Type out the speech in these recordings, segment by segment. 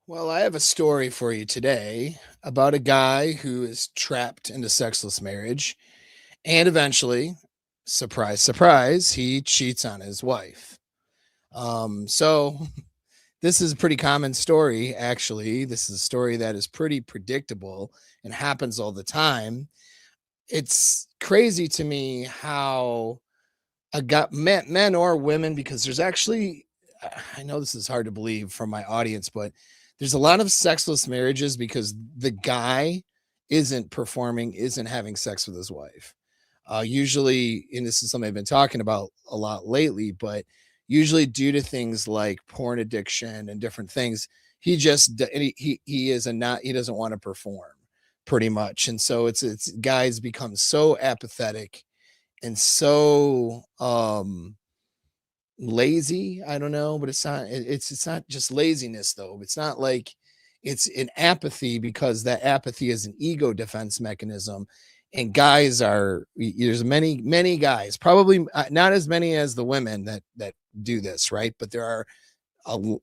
Well, I have a story for you today about a guy who is trapped into sexless marriage and eventually, surprise, surprise, he cheats on his wife. So this is a pretty common story, actually. This is a story that is pretty predictable and happens all the time. It's crazy to me how a guy, men or women, because there's actually, I know this is hard to believe from my audience, but there's a lot of sexless marriages because the guy isn't performing, isn't having sex with his wife. Usually, and this is something I've been talking about a lot lately, but usually due to things like porn addiction and different things, he is a not he doesn't want to perform pretty much, and so it's guys become so apathetic and so lazy. I don't know, but it's not just laziness though. It's not like it's an apathy, because that apathy is an ego defense mechanism. And guys are there's many guys, probably not as many as the women that do this, right? But there are a,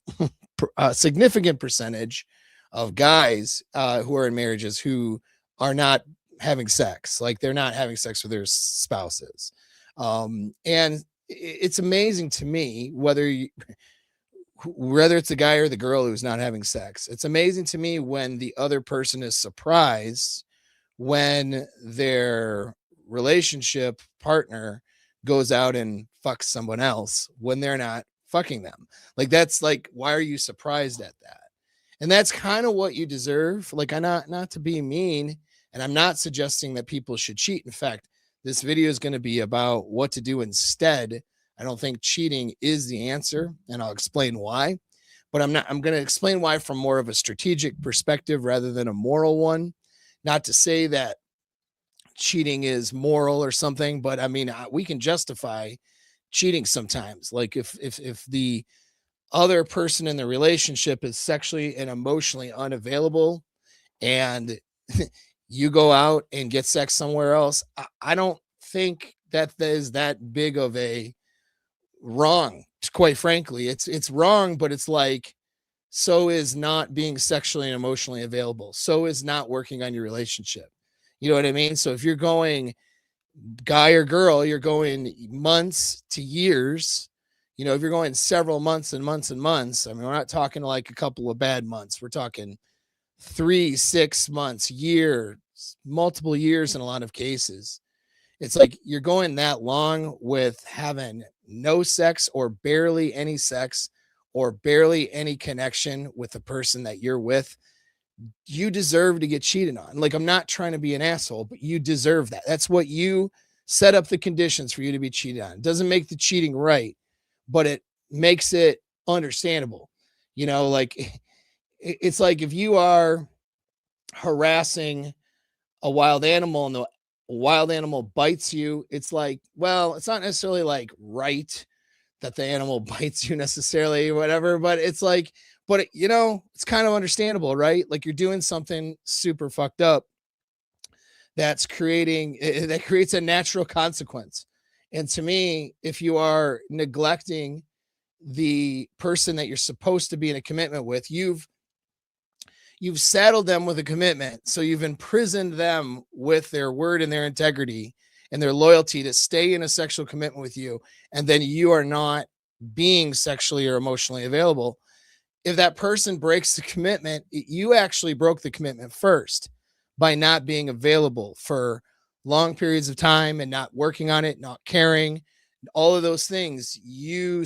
a significant percentage of guys who are in marriages who are not having sex, like they're not having sex with their spouses. And it's amazing to me whether it's the guy or the girl who's not having sex. It's amazing to me when the other person is surprised when their relationship partner goes out and fucks someone else when they're not fucking them. Like, that's like, why are you surprised at that? And that's kind of what you deserve. Like, I'm not to be mean, and I'm not suggesting that people should cheat. In fact, this video is going to be about what to do instead. I don't think cheating is the answer, and I'll explain why. But I'm going to explain why from more of a strategic perspective rather than a moral one. Not to say that cheating is moral or something, but I mean, we can justify cheating sometimes. Like, if the other person in the relationship is sexually and emotionally unavailable, and you go out and get sex somewhere else, I don't think that is that big of a wrong. Quite frankly, it's wrong, but it's like, so is not being sexually and emotionally available. So is not working on your relationship. You know what I mean? So if you're going guy or girl, you're going months to years. If you're going several months and months and months, I mean, we're not talking like a couple of bad months. We're talking 3, 6 months, years, multiple years in a lot of cases. It's like you're going that long with having no sex or barely any sex or barely any connection with the person that you're with. You deserve to get cheated on. Like, I'm not trying to be an asshole, but you deserve that. That's what you set up the conditions for you to be cheated on. It doesn't make the cheating right, but it makes it understandable. Like, it's like if you are harassing a wild animal and the wild animal bites you, it's like, well, it's not necessarily like right that the animal bites you necessarily, whatever, but it's like, but it's kind of understandable, right? Like, you're doing something super fucked up that creates a natural consequence. And to me, if you are neglecting the person that you're supposed to be in a commitment with, you've saddled them with a commitment. So you've imprisoned them with their word and their integrity and their loyalty to stay in a sexual commitment with you. And then you are not being sexually or emotionally available. If that person breaks the commitment, you actually broke the commitment first by not being available for long periods of time and not working on it, not caring, all of those things. You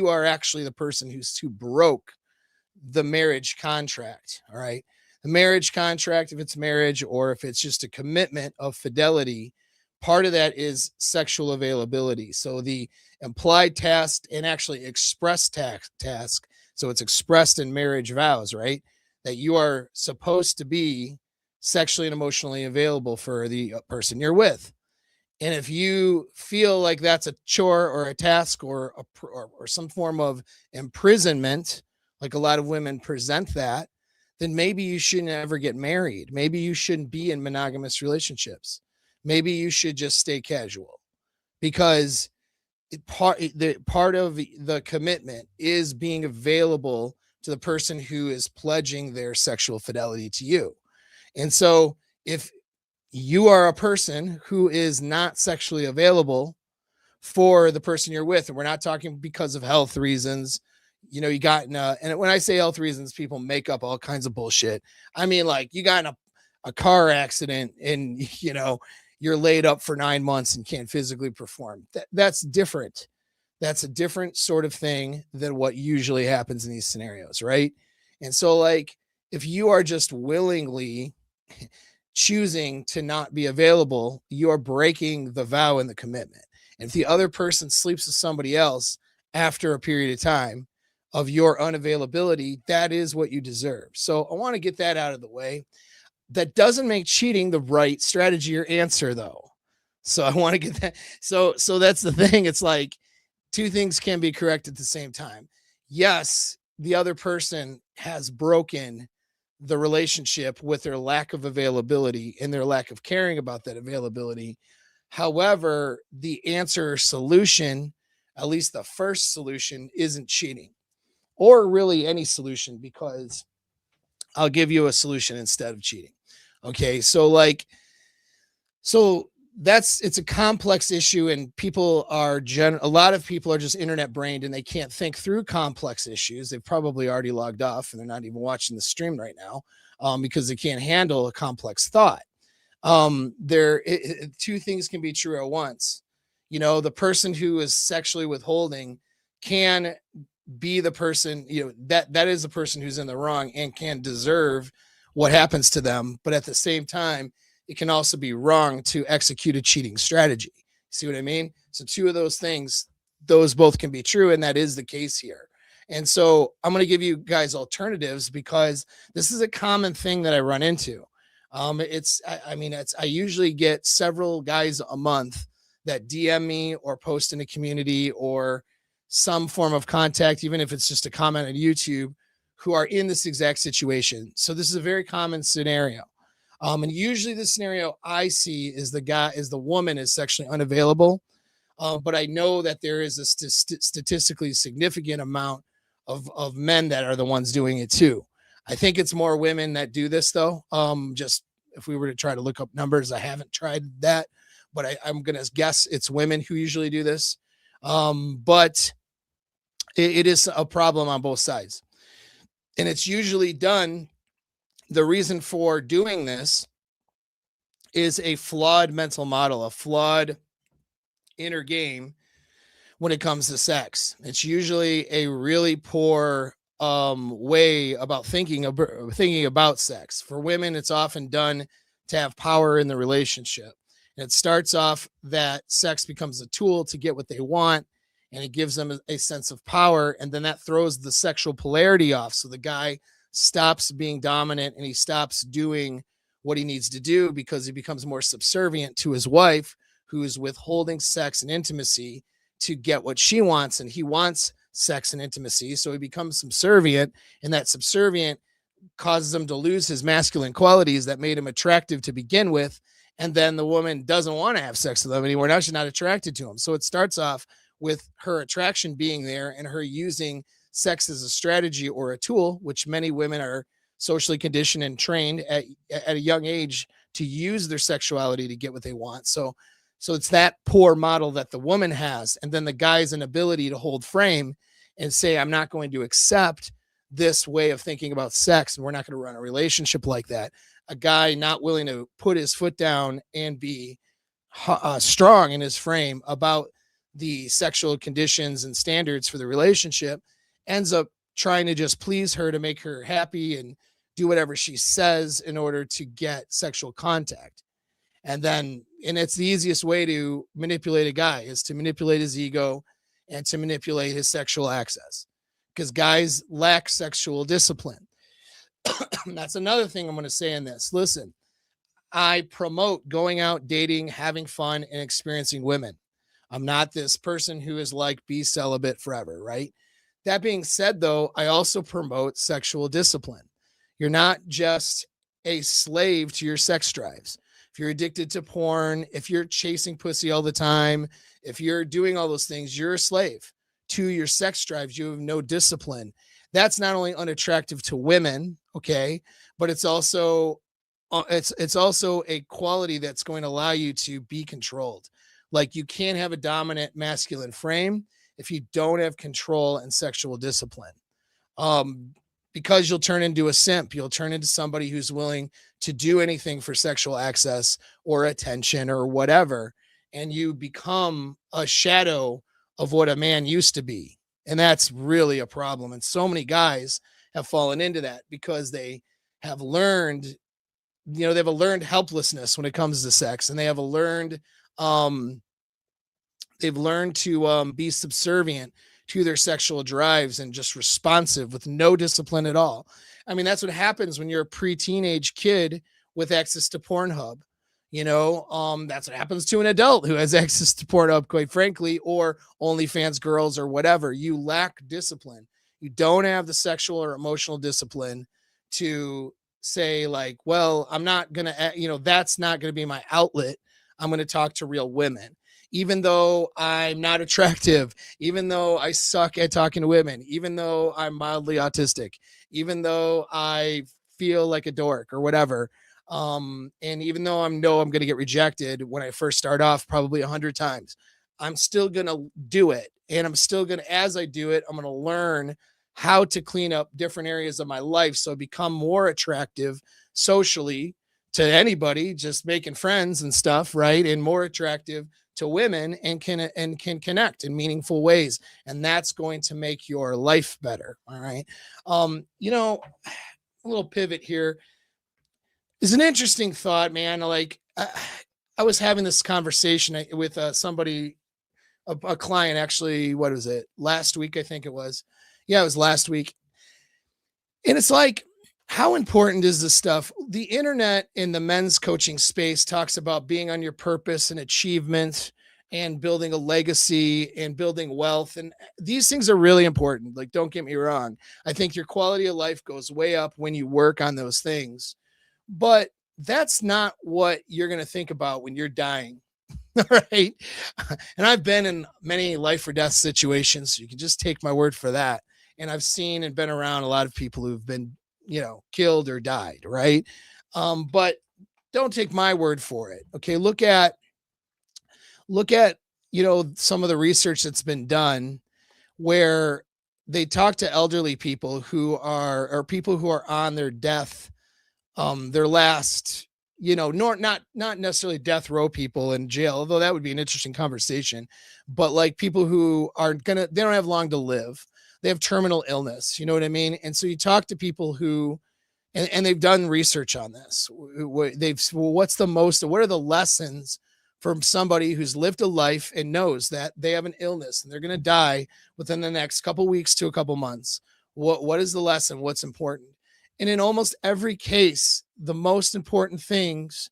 are actually the person who broke the marriage contract. All right. The marriage contract, if it's marriage or if it's just a commitment of fidelity, part of that is sexual availability. So the implied task and actually express task. So it's expressed in marriage vows, right? That you are supposed to be sexually and emotionally available for the person you're with. And if you feel like that's a chore or a task or some form of imprisonment, like a lot of women present that, then maybe you shouldn't ever get married. Maybe you shouldn't be in monogamous relationships. Maybe you should just stay casual, because part of the commitment is being available to the person who is pledging their sexual fidelity to you. And so if you are a person who is not sexually available for the person you're with, and we're not talking because of health reasons, you got in and when I say health reasons, people make up all kinds of bullshit. I mean, like, you got in a car accident and you're laid up for 9 months and can't physically perform. That's different. That's a different sort of thing than what usually happens in these scenarios, right? And so, like, if you are just willingly choosing to not be available, you are breaking the vow and the commitment. And if the other person sleeps with somebody else after a period of time of your unavailability, that is what you deserve. So I want to get that out of the way. That doesn't make cheating the right strategy or answer, though. So I want to get that. So that's the thing. It's like two things can be correct at the same time. Yes, the other person has broken the relationship with their lack of availability and their lack of caring about that availability. However, the answer or solution, at least the first solution, isn't cheating, or really any solution, because I'll give you a solution instead of cheating. Okay. So it's a complex issue, and a lot of people are just internet brained and they can't think through complex issues. They've probably already logged off and they're not even watching the stream right now, because they can't handle a complex thought. Two things can be true at once. The person who is sexually withholding can be the person, that is the person who's in the wrong and can deserve what happens to them. But at the same time, it can also be wrong to execute a cheating strategy. See what I mean? So two of those things, those both can be true. And that is the case here. And so I'm going to give you guys alternatives, because this is a common thing that I run into. I usually get several guys a month that DM me or post in a community or some form of contact, even if it's just a comment on YouTube, who are in this exact situation. So this is a very common scenario. And usually the scenario I see is the woman is sexually unavailable. But I know that there is a statistically significant amount of men that are the ones doing it too. I think it's more women that do this, though. Just if we were to try to look up numbers, I haven't tried that, but I'm going to guess it's women who usually do this. But it is a problem on both sides. And it's usually done. The reason for doing this is a flawed mental model, a flawed inner game when it comes to sex. It's usually a really poor way about thinking about sex. For women, it's often done to have power in the relationship. And it starts off that sex becomes a tool to get what they want, and it gives them a sense of power. And then that throws the sexual polarity off. So the guy stops being dominant and he stops doing what he needs to do, because he becomes more subservient to his wife, who is withholding sex and intimacy to get what she wants. And he wants sex and intimacy. So he becomes subservient, and that subservient causes him to lose his masculine qualities that made him attractive to begin with. And then the woman doesn't want to have sex with him anymore. Now she's not attracted to him. So it starts off with her attraction being there and her using sex as a strategy or a tool, which many women are socially conditioned and trained at a young age to use their sexuality to get what they want. So it's that poor model that the woman has. And then the guy's inability to hold frame and say, I'm not going to accept this way of thinking about sex, and we're not going to run a relationship like that. A guy not willing to put his foot down and be strong in his frame about the sexual conditions and standards for the relationship ends up trying to just please her to make her happy and do whatever she says in order to get sexual contact. And it's the easiest way to manipulate a guy is to manipulate his ego and to manipulate his sexual access, because guys lack sexual discipline. That's another thing I'm going to say in this. Listen, I promote going out, dating, having fun, and experiencing women. I'm not this person who is like, be celibate forever, right? That being said, though, I also promote sexual discipline. You're not just a slave to your sex drives. If you're addicted to porn, if you're chasing pussy all the time, if you're doing all those things, you're a slave. to your sex drives. You have no discipline. That's not only unattractive to women, okay, but it's also a quality that's going to allow you to be controlled. Like you can't have a dominant masculine frame if you don't have control and sexual discipline. Um, because you'll turn into a simp. You'll turn into somebody who's willing to do anything for sexual access or attention or whatever. And you become a shadow of what a man used to be. And that's really a problem. And so many guys have fallen into that because have learned, they have a learned helplessness when it comes to sex, and um, they've learned to be subservient to their sexual drives and just responsive with no discipline at all. I mean, that's what happens when you're a pre-teenage kid with access to Pornhub. That's what happens to an adult who has access to Pornhub, quite frankly, or OnlyFans girls or whatever. You lack discipline. You don't have the sexual or emotional discipline to say, like, well, I'm not going to, that's not going to be my outlet. I'm going to talk to real women, even though I'm not attractive, even though I suck at talking to women, even though I'm mildly autistic, even though I feel like a dork or whatever. And even though I'm going to get rejected when I first start off, probably 100 times, I'm still going to do it. And I'm still going to, as I do it, I'm going to learn how to clean up different areas of my life so I become more attractive socially to anybody, just making friends and stuff, right? And more attractive to women and can connect in meaningful ways. And that's going to make your life better. All right. A little pivot here is an interesting thought, man. Like I was having this conversation with somebody, a client, actually. What was it? Last week, I think it was. Yeah, it was last week. And it's like, how important is this stuff? The internet in the men's coaching space talks about being on your purpose and achievement and building a legacy and building wealth. And these things are really important. Like, don't get me wrong. I think your quality of life goes way up when you work on those things. But that's not what you're going to think about when you're dying. All right. And I've been in many life or death situations. So you can just take my word for that. And I've seen and been around a lot of people who've been, killed or died. Right. But don't take my word for it. Okay. Look at, some of the research that's been done where they talk to elderly people or people who are on their death, their last, not necessarily death row people in jail, although that would be an interesting conversation, but like people who they don't have long to live. They have terminal illness, you know what I mean? And so you talk to people who, and they've done research on this. What are the lessons from somebody who's lived a life and knows that they have an illness and they're going to die within the next couple weeks to a couple months? What is the lesson? What's important? And in almost every case, the most important things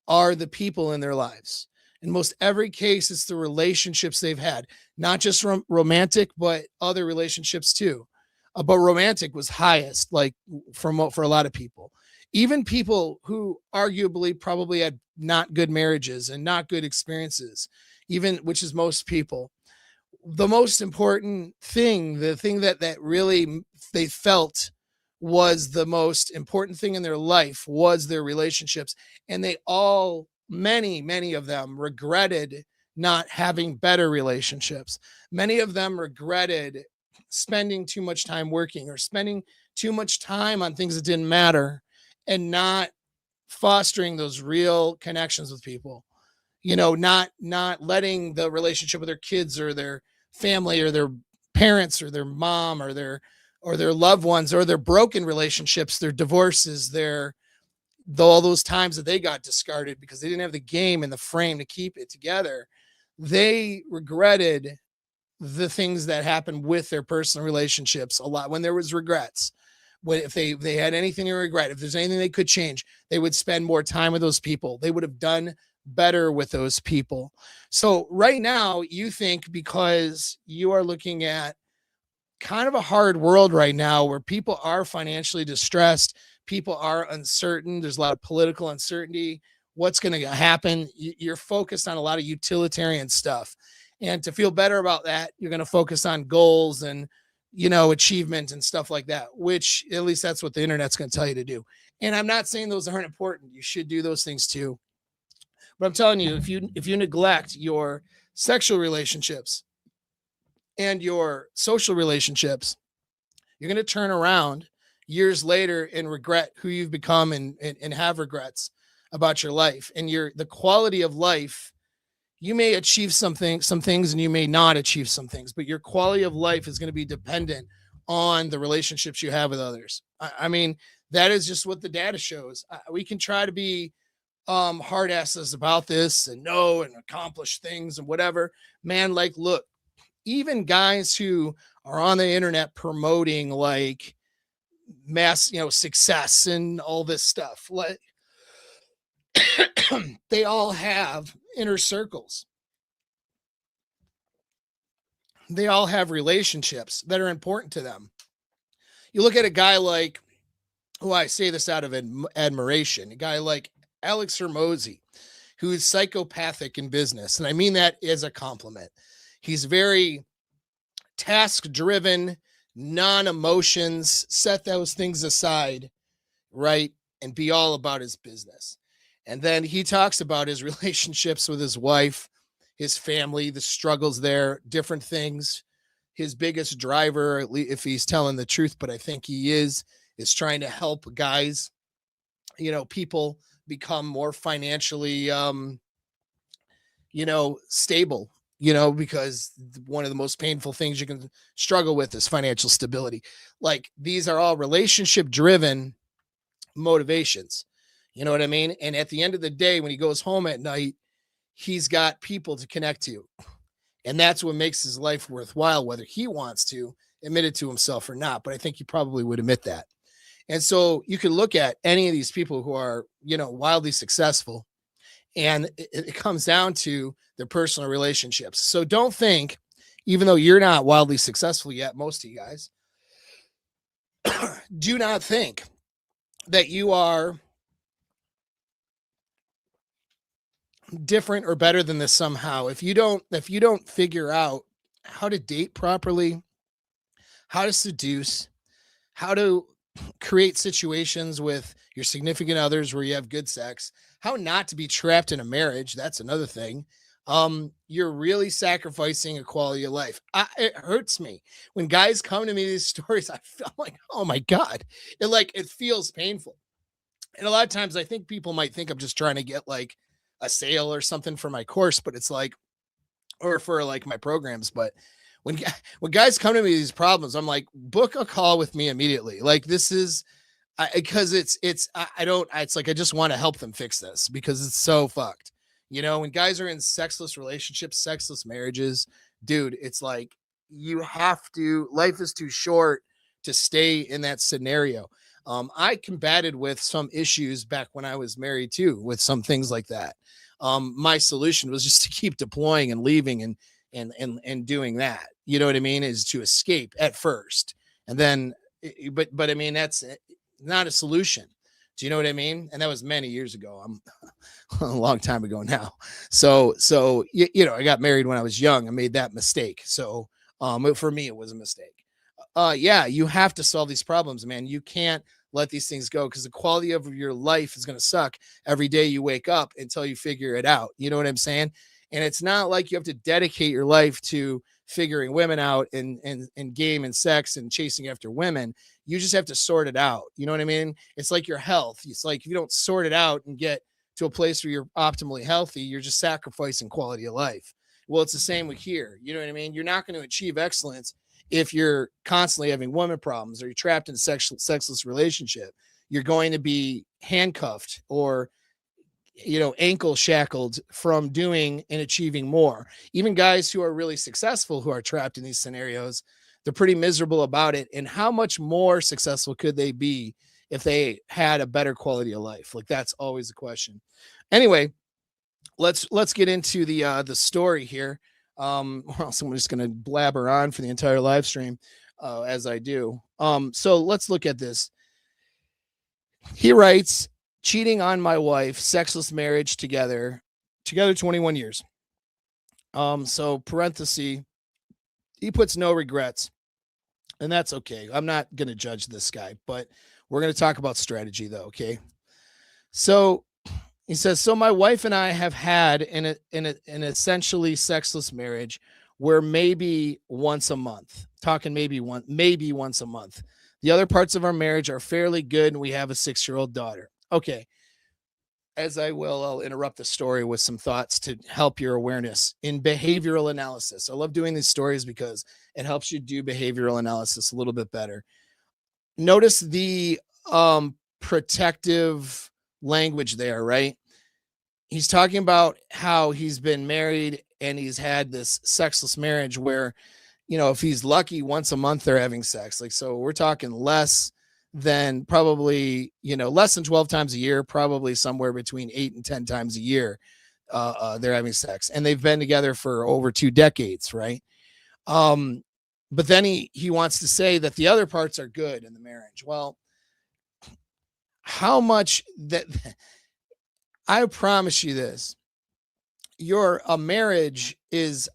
are the people in their lives. In most every case, it's the relationships they've had, not just romantic, but other relationships too. But romantic was highest, like for a lot of people. Even people who arguably probably had not good marriages and not good experiences, even, which is most people. The most important thing, the thing that really they felt was the most important thing in their life, was their relationships. And many of them regretted not having better relationships. Many of them regretted spending too much time working or spending too much time on things that didn't matter and not fostering those real connections with people. Not letting the relationship with their kids or their family or their parents or their mom or their loved ones or their broken relationships, their divorces, all those times that they got discarded because they didn't have the game and the frame to keep it together. They regretted the things that happened with their personal relationships a lot when there was regrets. If they had anything to regret, if there's anything they could change, they would spend more time with those people. They would have done better with those people. So right now, you think because you are looking at kind of a hard world right now where people are financially distressed, people are uncertain, there's a lot of political uncertainty, what's going to happen, you're focused on a lot of utilitarian stuff. And to feel better about that, you're going to focus on goals and, achievement and stuff like that, which at least that's what the internet's going to tell you to do. And I'm not saying those aren't important. You should do those things too. But I'm telling you, if you neglect your sexual relationships and your social relationships, you're going to turn around years later and regret who you've become and have regrets about your life and the quality of life. You may achieve some things, and you may not achieve some things, but your quality of life is going to be dependent on the relationships you have with others. I mean, that is just what the data shows. We can try to be hard asses about this and know and accomplish things and whatever. Man, like, look, even guys who are on the internet promoting like mass, success and all this stuff, like they all have inner circles. They all have relationships that are important to them. You look at a guy like, who I say this out of admiration, a guy like Alex Hermosi, who is psychopathic in business. And I mean that as a compliment. He's very task driven, non emotions, set those things aside, right? And be all about his business. And then he talks about his relationships with his wife, his family, the struggles there, different things. His biggest driver, if he's telling the truth, but I think he is trying to help guys, people become more financially, stable, because one of the most painful things you can struggle with is financial stability. Like, these are all relationship driven motivations. You know what I mean? And at the end of the day, when he goes home at night, he's got people to connect to. And that's what makes his life worthwhile, whether he wants to admit it to himself or not. But I think he probably would admit that. And so you can look at any of these people who are, wildly successful, and it comes down to their personal relationships. So don't think, even though you're not wildly successful yet, most of you guys, do not think that you are different or better than this somehow. If you don't figure out how to date properly, how to seduce, how to create situations with your significant others where you have good sex, how not to be trapped in a marriage, that's another thing. You're really sacrificing a quality of life. It hurts me when guys come to me these stories. I feel like, oh my God, it feels painful. And a lot of times I think people might think I'm just trying to get like a sale or something for my course, but it's like, or for like my programs. But when guys come to me with these problems, I'm like, book a call with me immediately. Like, this is because I don't, it's like, I just want to help them fix this because it's so fucked. When guys are in sexless relationships, sexless marriages, dude, it's like, life is too short to stay in that scenario. I combated with some issues back when I was married too, with some things like that. My solution was just to keep deploying and leaving and doing that. You know what I mean? Is to escape at first, and then, but I mean, that's not a solution. Do you know what I mean? And that was many years ago. I'm a long time ago now. So I got married when I was young. I made that mistake. So for me, it was a mistake. Yeah, you have to solve these problems, man. You can't let these things go, because the quality of your life is going to suck every day you wake up until you figure it out. You know what I'm saying? And it's not like you have to dedicate your life to figuring women out and game and sex and chasing after women. You just have to sort it out. You know what I mean? It's like your health. It's like, if you don't sort it out and get to a place where you're optimally healthy, you're just sacrificing quality of life. Well, it's the same with here. You know what I mean? You're not going to achieve excellence if you're constantly having women problems, or you're trapped in a sexless relationship. You're going to be handcuffed or, ankle shackled from doing and achieving more. Even guys who are really successful, who are trapped in these scenarios, they're pretty miserable about it. And how much more successful could they be if they had a better quality of life? Like, that's always the question. Anyway, let's get into the story here. Or else I'm just going to blabber on for the entire live stream, as I do. So let's look at this. He writes, cheating on my wife, sexless marriage, together 21 years. So parenthesis, he puts no regrets, and that's okay. I'm not going to judge this guy, but we're going to talk about strategy though. Okay. So he says, so my wife and I have had an essentially sexless marriage where maybe once a month, talking maybe once a month. The other parts of our marriage are fairly good, and we have a 6-year-old daughter. Okay, as I will, I'll interrupt the story with some thoughts to help your awareness in behavioral analysis. I love doing these stories because it helps you do behavioral analysis a little bit better. Notice the protective language there, right? He's talking about how he's been married and he's had this sexless marriage where, if he's lucky, once a month they're having sex. Like, so we're talking less than probably, less than 12 times a year, probably somewhere between 8 and 10 times a year. They're having sex, and they've been together for over 2 decades, right? Um, but then he wants to say that the other parts are good in the marriage. Well, how much that I promise you this, your a marriage is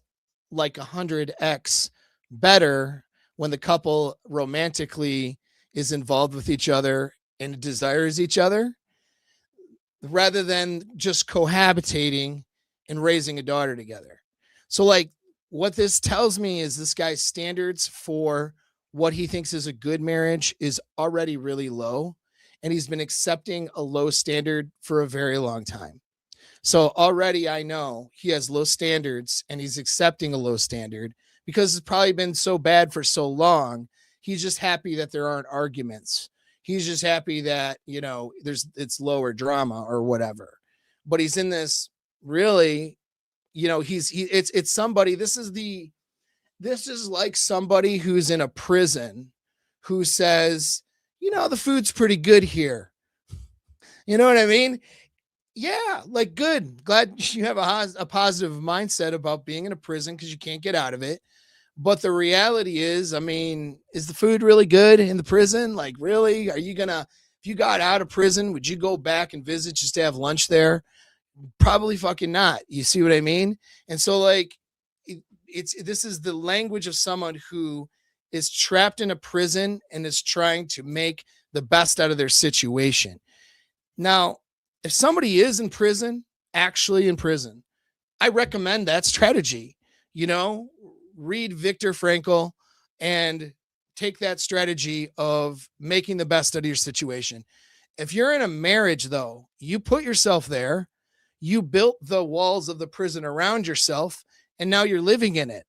like 100x better when the couple romantically is involved with each other and desires each other rather than just cohabitating and raising a daughter together. So, like, what this tells me is this guy's standards for what he thinks is a good marriage is already really low, and he's been accepting a low standard for a very long time. So already I know he has low standards and he's accepting a low standard because it's probably been so bad for so long. He's just happy that there aren't arguments. He's just happy that, it's lower drama or whatever. But he's in this really, it's somebody, this is like somebody who's in a prison who says, the food's pretty good here. You know what I mean? Yeah, like, good. Glad you have a positive mindset about being in a prison because you can't get out of it. But the reality is, I mean, is the food really good in the prison? Like, really? If you got out of prison, would you go back and visit just to have lunch there? Probably fucking not. You see what I mean? And so, like, this is the language of someone who is trapped in a prison and is trying to make the best out of their situation. Now, if somebody is in prison, actually in prison, I recommend that strategy. You know, Read Viktor Frankl and take that strategy of making the best out of your situation. If you're in a marriage, though, you put yourself there, you built the walls of the prison around yourself, and now you're living in it.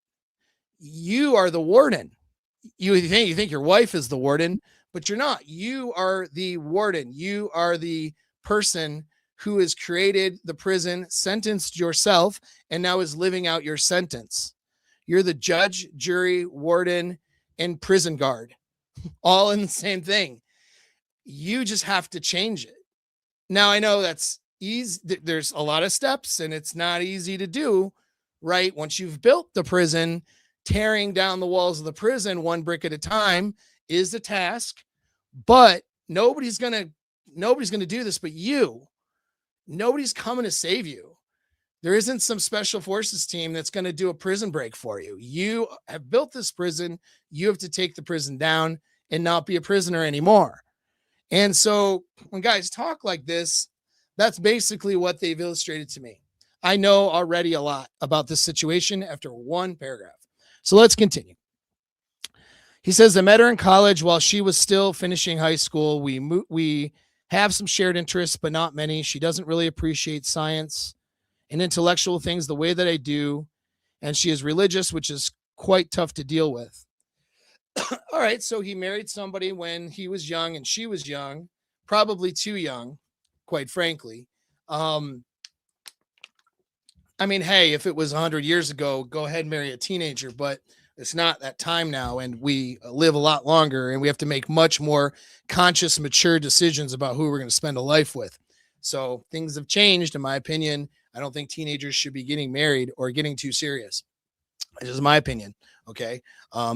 You are the warden. You think your wife is the warden, but you're not. You are the warden. You are the person who has created the prison, sentenced yourself, and now is living out your sentence. You're the judge, jury, warden, and prison guard, all in the same thing. You just have to change it. Now, I know that's easy. There's a lot of steps, and it's not easy to do, right? Once you've built the prison, tearing down the walls of the prison one brick at a time is a task, but nobody's going to do this but you. Nobody's coming to save you. There isn't some special forces team that's going to do a prison break for you. You have built this prison. You have to take the prison down and not be a prisoner anymore. And so when guys talk like this, that's basically what they've illustrated to me. I know already a lot about this situation after one paragraph. So let's continue. He says, I met her in college while she was still finishing high school. We have some shared interests, but not many. She doesn't really appreciate science and intellectual things the way that I do. And she is religious, which is quite tough to deal with. All right. So he married somebody when he was young and she was young, probably too young, quite frankly. I mean, hey, if it was 100 years ago, go ahead and marry a teenager, but it's not that time now. And we live a lot longer and we have to make much more conscious, mature decisions about who we're going to spend a life with. So things have changed, in my opinion. I don't think teenagers should be getting married or getting too serious. This is my opinion. Okay.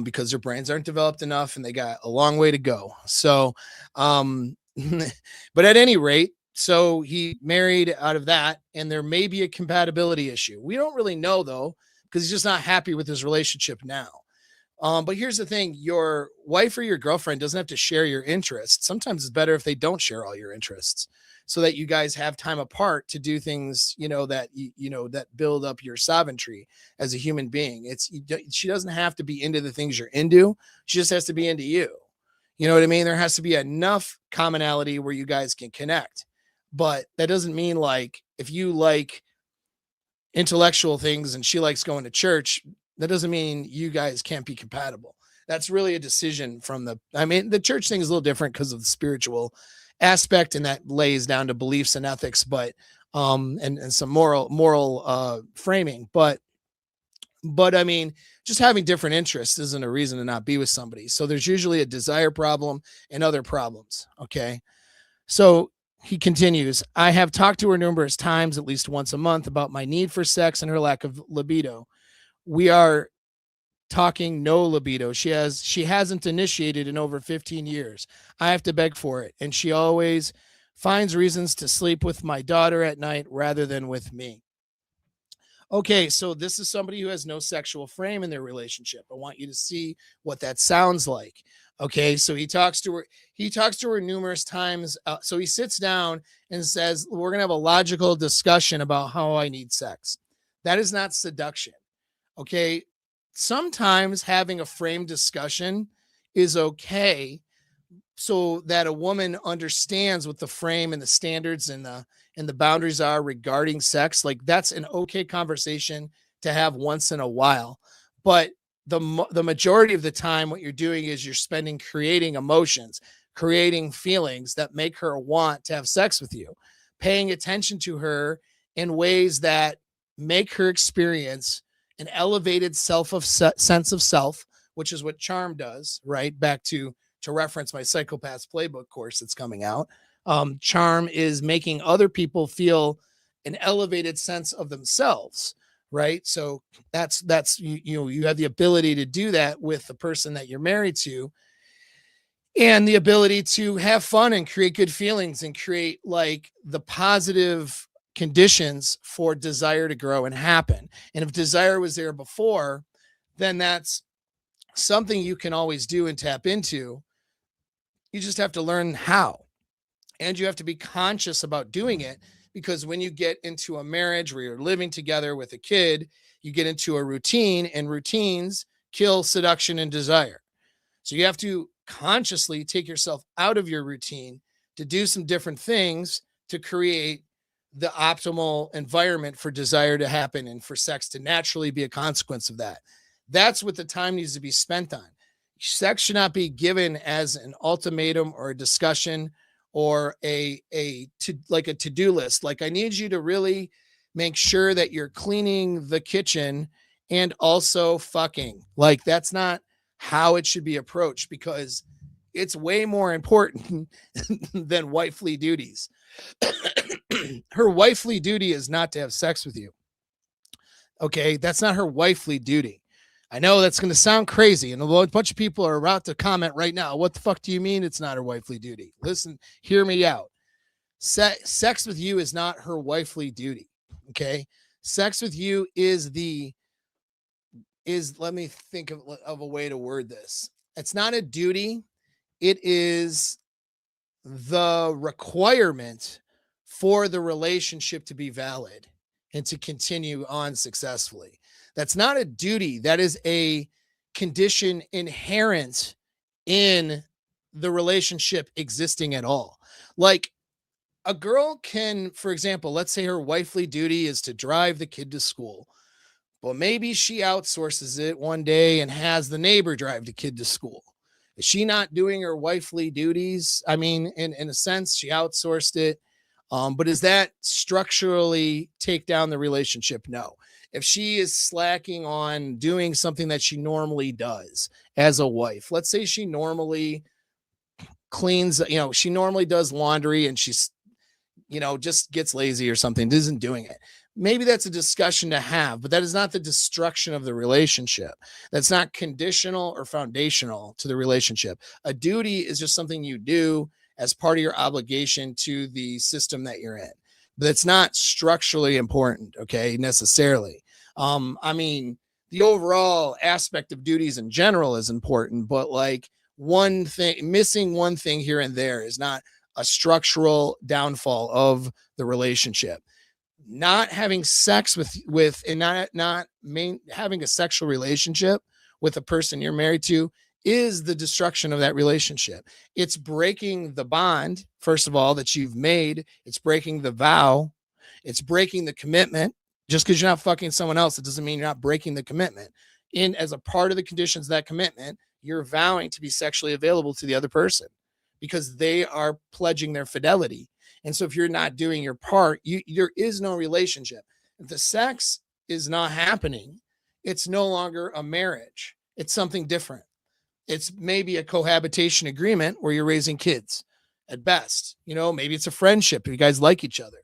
Because their brains aren't developed enough and they got a long way to go. So, but at any rate, so he married out of that, and there may be a compatibility issue. We don't really know, though, because he's just not happy with his relationship now. But here's the thing, your wife or your girlfriend doesn't have to share your interests. Sometimes it's better if they don't share all your interests so that you guys have time apart to do things, that that build up your sovereignty as a human being. She doesn't have to be into the things you're into. She just has to be into you. You know what I mean? There has to be enough commonality where you guys can connect. But that doesn't mean like if you like intellectual things and she likes going to church, that doesn't mean you guys can't be compatible. That's really a decision from the church thing is a little different because of the spiritual aspect, and that lays down to beliefs and ethics, but and some moral framing. But I mean, just having different interests isn't a reason to not be with somebody. So there's usually a desire problem and other problems. Okay. So he continues, I have talked to her numerous times, at least once a month, about my need for sex and her lack of libido. We are talking no libido. She hasn't initiated in over 15 years. I have to beg for it. And she always finds reasons to sleep with my daughter at night rather than with me. Okay, so this is somebody who has no sexual frame in their relationship. I want you to see what that sounds like. Okay, so he talks to her numerous times. So he sits down and says, we're going to have a logical discussion about how I need sex. That is not seduction. Okay, sometimes having a frame discussion is okay so that a woman understands what the frame and the standards and the boundaries are regarding sex. Like that's an okay conversation to have once in a while. But the majority of the time, what you're doing is you're spending creating emotions, creating feelings that make her want to have sex with you, paying attention to her in ways that make her experience an elevated sense of self, which is what charm does, right? Back to reference my psychopath's playbook course that's coming out. Charm is making other people feel an elevated sense of themselves, right? So that's you have the ability to do that with the person that you're married to, and the ability to have fun and create good feelings and create like the positive conditions for desire to grow and happen. And if desire was there before, then that's something you can always do and tap into. You just have to learn how, and you have to be conscious about doing it, because when you get into a marriage where you're living together with a kid, you get into a routine, and routines kill seduction and desire. So you have to consciously take yourself out of your routine to do some different things to create the optimal environment for desire to happen and for sex to naturally be a consequence of that. That's what the time needs to be spent on. Sex should not be given as an ultimatum or a discussion or a to-do list. Like, I need you to really make sure that you're cleaning the kitchen and also fucking. Like, that's not how it should be approached, because it's way more important than wifely duties. Her wifely duty is not to have sex with you. Okay, that's not her wifely duty. I know that's going to sound crazy, and a bunch of people are about to comment right now. What the fuck do you mean it's not her wifely duty? Listen, hear me out. Sex with you is not her wifely duty. Okay, sex with you is let me think of a way to word this. It's not a duty. It is the requirement for the relationship to be valid and to continue on successfully. That's not a duty. That is a condition inherent in the relationship existing at all. Like, a girl can, for example, let's say her wifely duty is to drive the kid to school. Well, maybe she outsources it one day and has the neighbor drive the kid to school. Is she not doing her wifely duties? I mean, in a sense, she outsourced it. But does that structurally take down the relationship? No. If she is slacking on doing something that she normally does as a wife, let's say she normally cleans, she normally does laundry, and she's, just gets lazy or something, isn't doing it. Maybe that's a discussion to have, but that is not the destruction of the relationship. That's not conditional or foundational to the relationship. A duty is just something you do as part of your obligation to the system that you're in, but it's not structurally important, okay, necessarily. I mean, the overall aspect of duties in general is important, but like one thing, missing one thing here and there is not a structural downfall of the relationship. Not having sex with and not having a sexual relationship with a person you're married to is the destruction of that relationship. It's breaking the bond, first of all, that you've made. It's breaking the vow. It's breaking the commitment. Just because you're not fucking someone else, it doesn't mean you're not breaking the commitment. In as a part of the conditions of that commitment, you're vowing to be sexually available to the other person because they are pledging their fidelity. And so if you're not doing your part, there is no relationship. If the sex is not happening, it's no longer a marriage. It's something different. It's maybe a cohabitation agreement where you're raising kids at best. Maybe it's a friendship if you guys like each other,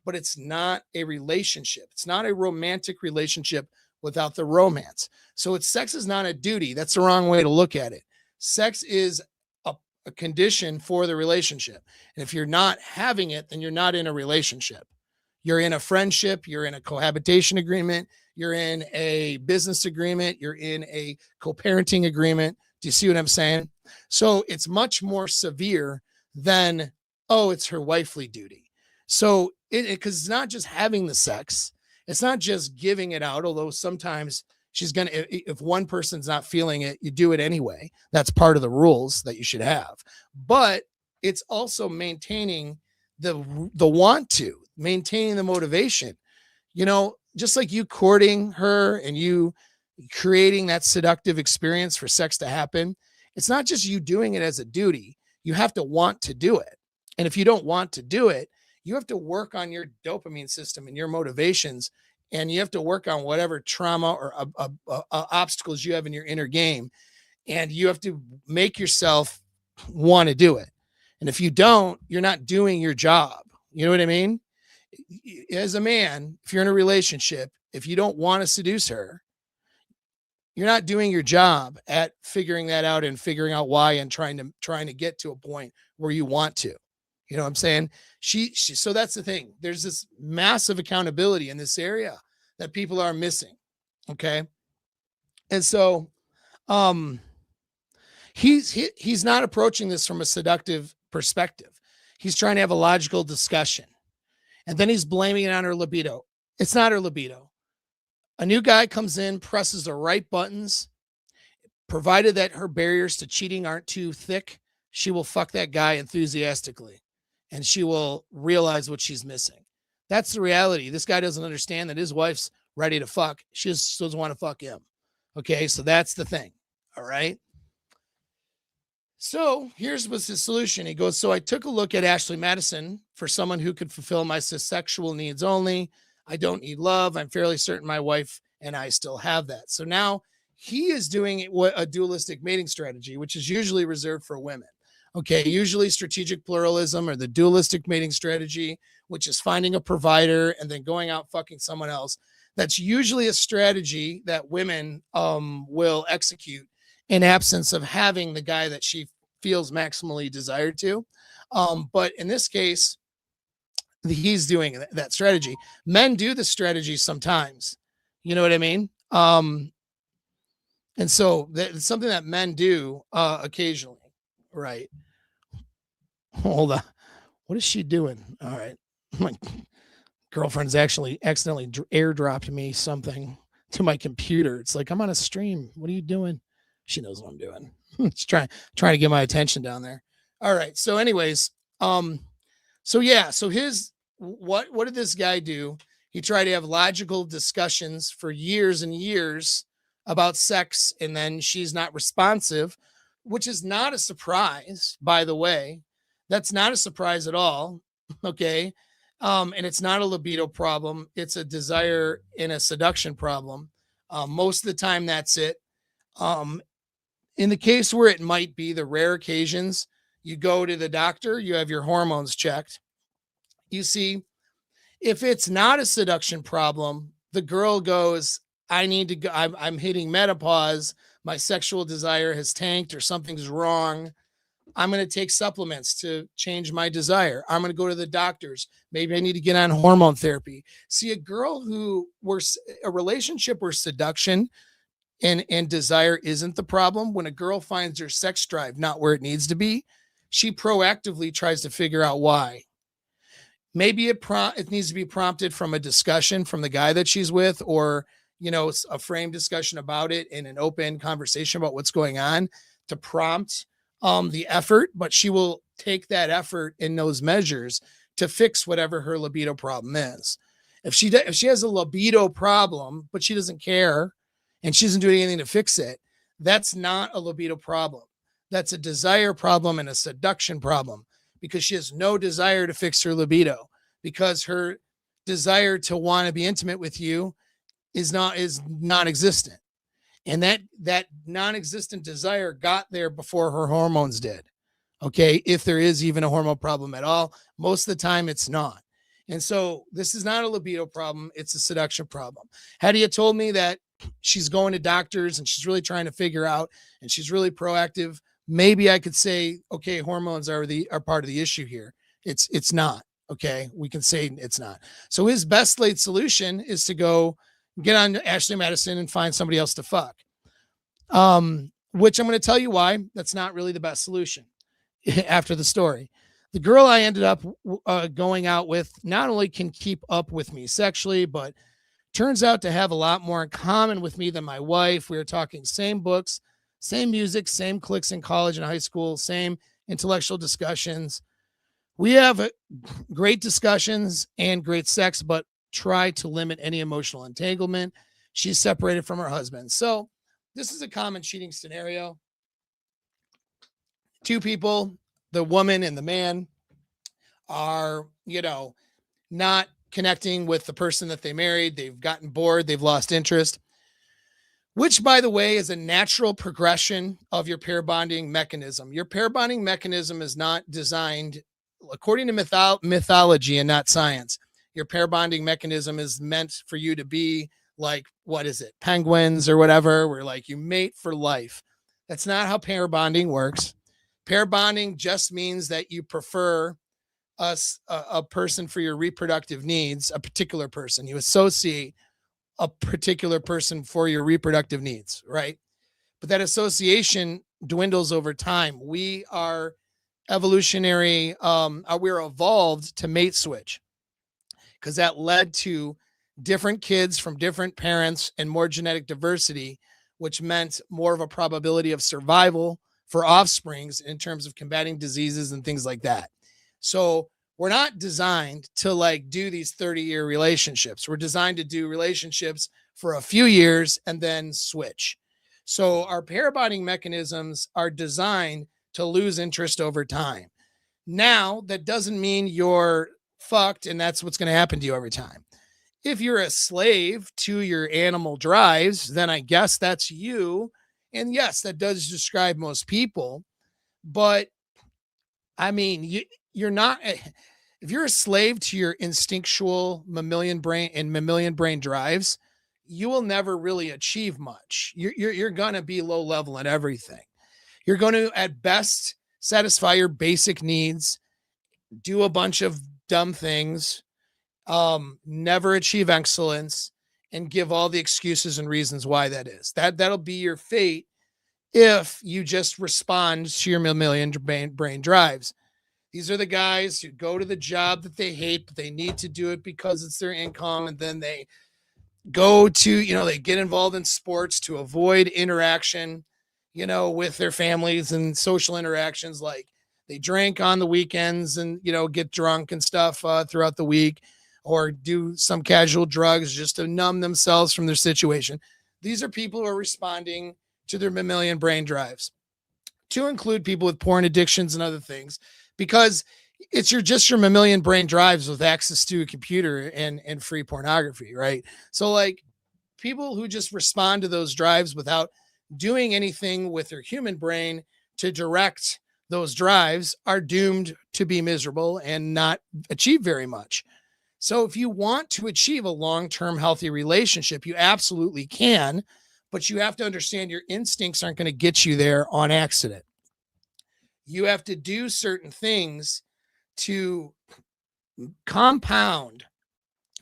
but it's not a relationship. It's not a romantic relationship without the romance. So sex is not a duty. That's the wrong way to look at it. Sex is a condition for the relationship. And if you're not having it, then you're not in a relationship. You're in a friendship, you're in a cohabitation agreement, you're in a business agreement, you're in a co-parenting agreement. Do you see what I'm saying? So it's much more severe than, oh, it's her wifely duty. So because it's not just having the sex, it's not just giving it out, although sometimes she's going to, if one person's not feeling it, you do it anyway. That's part of the rules that you should have. But it's also maintaining the want to, maintaining the motivation, just like you courting her and you creating that seductive experience for sex to happen. It's not just you doing it as a duty. You have to want to do it. And if you don't want to do it, you have to work on your dopamine system and your motivations. And you have to work on whatever trauma or obstacles you have in your inner game. And you have to make yourself want to do it. And if you don't, you're not doing your job. You know what I mean? As a man, if you're in a relationship, if you don't want to seduce her, you're not doing your job at figuring that out and figuring out why and trying to get to a point where you want to. You know what I'm saying? So that's the thing. There's this massive accountability in this area that people are missing. Okay. And so, he's not approaching this from a seductive perspective. He's trying to have a logical discussion. And then he's blaming it on her libido. It's not her libido. A new guy comes in, presses the right buttons, provided that her barriers to cheating aren't too thick, she will fuck that guy enthusiastically. And she will realize what she's missing. That's the reality. This guy doesn't understand that his wife's ready to fuck. She just doesn't want to fuck him. Okay, so that's the thing. All right. So here's what's his solution. He goes, so I took a look at Ashley Madison for someone who could fulfill my sexual needs only. I don't need love. I'm fairly certain my wife and I still have that. So now he is doing a dualistic mating strategy, which is usually reserved for women. Okay, usually strategic pluralism or the dualistic mating strategy, which is finding a provider and then going out fucking someone else. That's usually a strategy that women will execute in absence of having the guy that she feels maximally desired to. But in this case, he's doing that strategy. Men do the strategy sometimes. You know what I mean? And so it's something that men do occasionally. Right. Hold on. What is she doing? All right. My girlfriend's actually accidentally airdropped me something to my computer. It's like, I'm on a stream. What are you doing? She knows what I'm doing. She's trying to get my attention down there. All right. So anyways, so what did this guy do? He tried to have logical discussions for years and years about sex, and then she's not responsive, which is not a surprise, by the way. That's not a surprise at all. Okay. And it's not a libido problem. It's a desire and a seduction problem. Most of the time, that's it. In the case where it might be the rare occasions, you go to the doctor, you have your hormones checked. You see, if it's not a seduction problem, the girl goes, I need to go, I'm hitting menopause. My sexual desire has tanked or something's wrong. I'm going to take supplements to change my desire. I'm going to go to the doctors. Maybe I need to get on hormone therapy. See, a girl a relationship where seduction and desire isn't the problem. When a girl finds her sex drive not where it needs to be, she proactively tries to figure out why. Maybe it needs to be prompted from a discussion from the guy that she's with, or a frame discussion about it in an open conversation about what's going on to prompt the effort. But she will take that effort in those measures to fix whatever her libido problem is. If she has a libido problem but she doesn't care and she doesn't do anything to fix it, that's not a libido problem. That's a desire problem and a seduction problem, because she has no desire to fix her libido, because her desire to want to be intimate with you is non-existent. And that non-existent desire got there before her hormones did. Okay, if there is even a hormone problem at all, most of the time it's not. And so this is not a libido problem, it's a seduction problem. Had you told me that she's going to doctors and she's really trying to figure out and she's really proactive, maybe I could say, okay, hormones are part of the issue here. It's not. Okay, we can say it's not. So his best laid solution is to go get on Ashley Madison and find somebody else to fuck. Which I'm going to tell you why that's not really the best solution. After the story, the girl I ended up going out with not only can keep up with me sexually, but turns out to have a lot more in common with me than my wife. We were talking same books, same music, same cliques in college and high school, same intellectual discussions. We have great discussions and great sex, but try to limit any emotional entanglement. She's separated from her husband. So this is a common cheating scenario. Two people, the woman and the man, are, not connecting with the person that they married. They've gotten bored. They've lost interest, which, by the way, is a natural progression of your pair bonding mechanism. Your pair bonding mechanism is not designed according to mythology and not science. Your pair bonding mechanism is meant for you to be like, what is it? Penguins or whatever, where like you mate for life. That's not how pair bonding works. Pair bonding just means that you prefer a person for your reproductive needs, a particular person. You associate a particular person for your reproductive needs, right? But that association dwindles over time. We are evolutionary, we're evolved to mate switch, because that led to different kids from different parents and more genetic diversity, which meant more of a probability of survival for offsprings in terms of combating diseases and things like that. So we're not designed to like do these 30-year relationships. We're designed to do relationships for a few years and then switch. So our pair bonding mechanisms are designed to lose interest over time. Now, that doesn't mean you're fucked and that's what's going to happen to you every time. If you're a slave to your animal drives, then I guess that's you. And yes, that does describe most people. But I mean, you're not, if you're a slave to your instinctual mammalian brain drives, you will never really achieve much. You're going to be low level in everything. You're going to, at best, satisfy your basic needs, do a bunch of dumb things, never achieve excellence, and give all the excuses and reasons why that is. That'll be your fate if you just respond to your mammalian brain drives. These are the guys who go to the job that they hate, but they need to do it because it's their income. And then they go to, they get involved in sports to avoid interaction, with their families and social interactions. Like they drink on the weekends and, get drunk and stuff throughout the week, or do some casual drugs just to numb themselves from their situation. These are people who are responding to their mammalian brain drives, to include people with porn addictions and other things, because it's your mammalian brain drives with access to a computer and free pornography, right? So like people who just respond to those drives without doing anything with their human brain to direct those drives are doomed to be miserable and not achieve very much. So if you want to achieve a long-term healthy relationship, you absolutely can, but you have to understand your instincts aren't going to get you there on accident. You have to do certain things to compound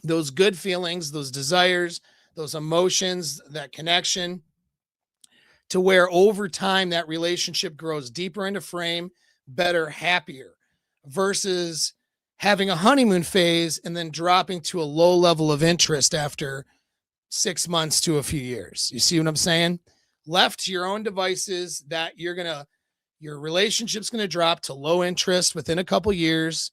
those good feelings, those desires, those emotions, that connection, to where over time that relationship grows deeper into frame, better, happier, versus having a honeymoon phase and then dropping to a low level of interest after 6 months to a few years. You see what I'm saying? Left to your own devices, that your relationship's going to drop to low interest within a couple years,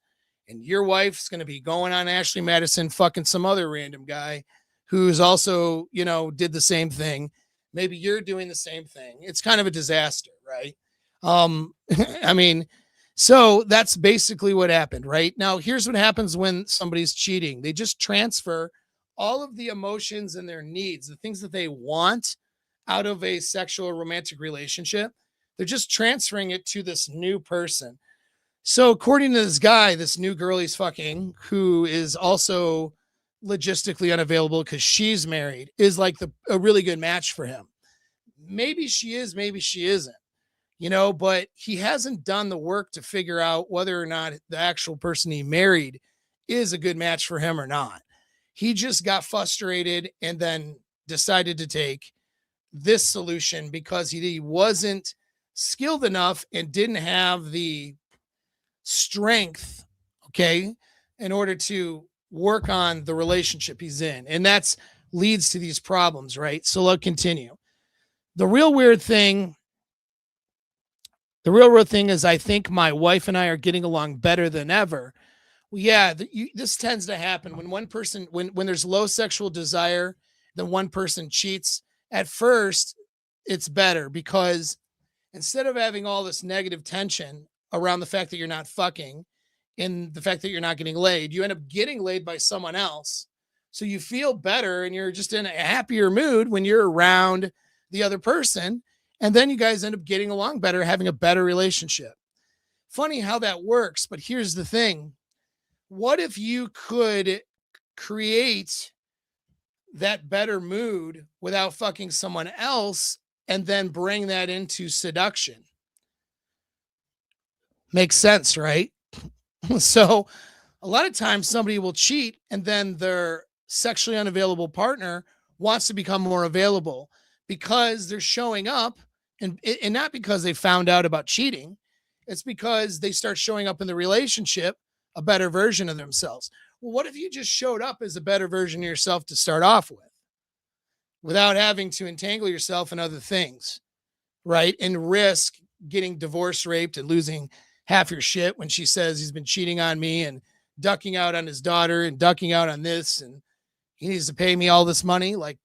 and your wife's going to be going on Ashley Madison fucking some other random guy who's also, did the same thing. Maybe you're doing the same thing. It's kind of a disaster, right? I mean, so that's basically what happened, right? Now, here's what happens when somebody's cheating. They just transfer all of the emotions and their needs, the things that they want out of a sexual or romantic relationship. They're just transferring it to this new person. So, according to this guy, this new girl he's fucking, who is also logistically unavailable because she's married, is like a really good match for him. Maybe she is, maybe she isn't, but he hasn't done the work to figure out whether or not the actual person he married is a good match for him or not. He just got frustrated and then decided to take this solution because he wasn't skilled enough and didn't have the strength, okay, in order to work on the relationship he's in. And that's leads to these problems, right? So let's continue. The real weird thing is I think my wife and I are getting along better than ever. Well, yeah, this tends to happen when one person, when there's low sexual desire, then one person cheats. At first, it's better because instead of having all this negative tension around the fact that you're not fucking and the fact that you're not getting laid, you end up getting laid by someone else. So you feel better and you're just in a happier mood when you're around the other person. And then you guys end up getting along better, having a better relationship. Funny how that works. But here's the thing. What if you could create that better mood without fucking someone else and then bring that into seduction? Makes sense, right? So a lot of times somebody will cheat and then their sexually unavailable partner wants to become more available because they're showing up, and not because they found out about cheating. It's because they start showing up in the relationship a better version of themselves. Well, what if you just showed up as a better version of yourself to start off with without having to entangle yourself in other things, right? And risk getting divorced, raped, and losing half your shit when she says he's been cheating on me and ducking out on his daughter and ducking out on this, and he needs to pay me all this money. Like,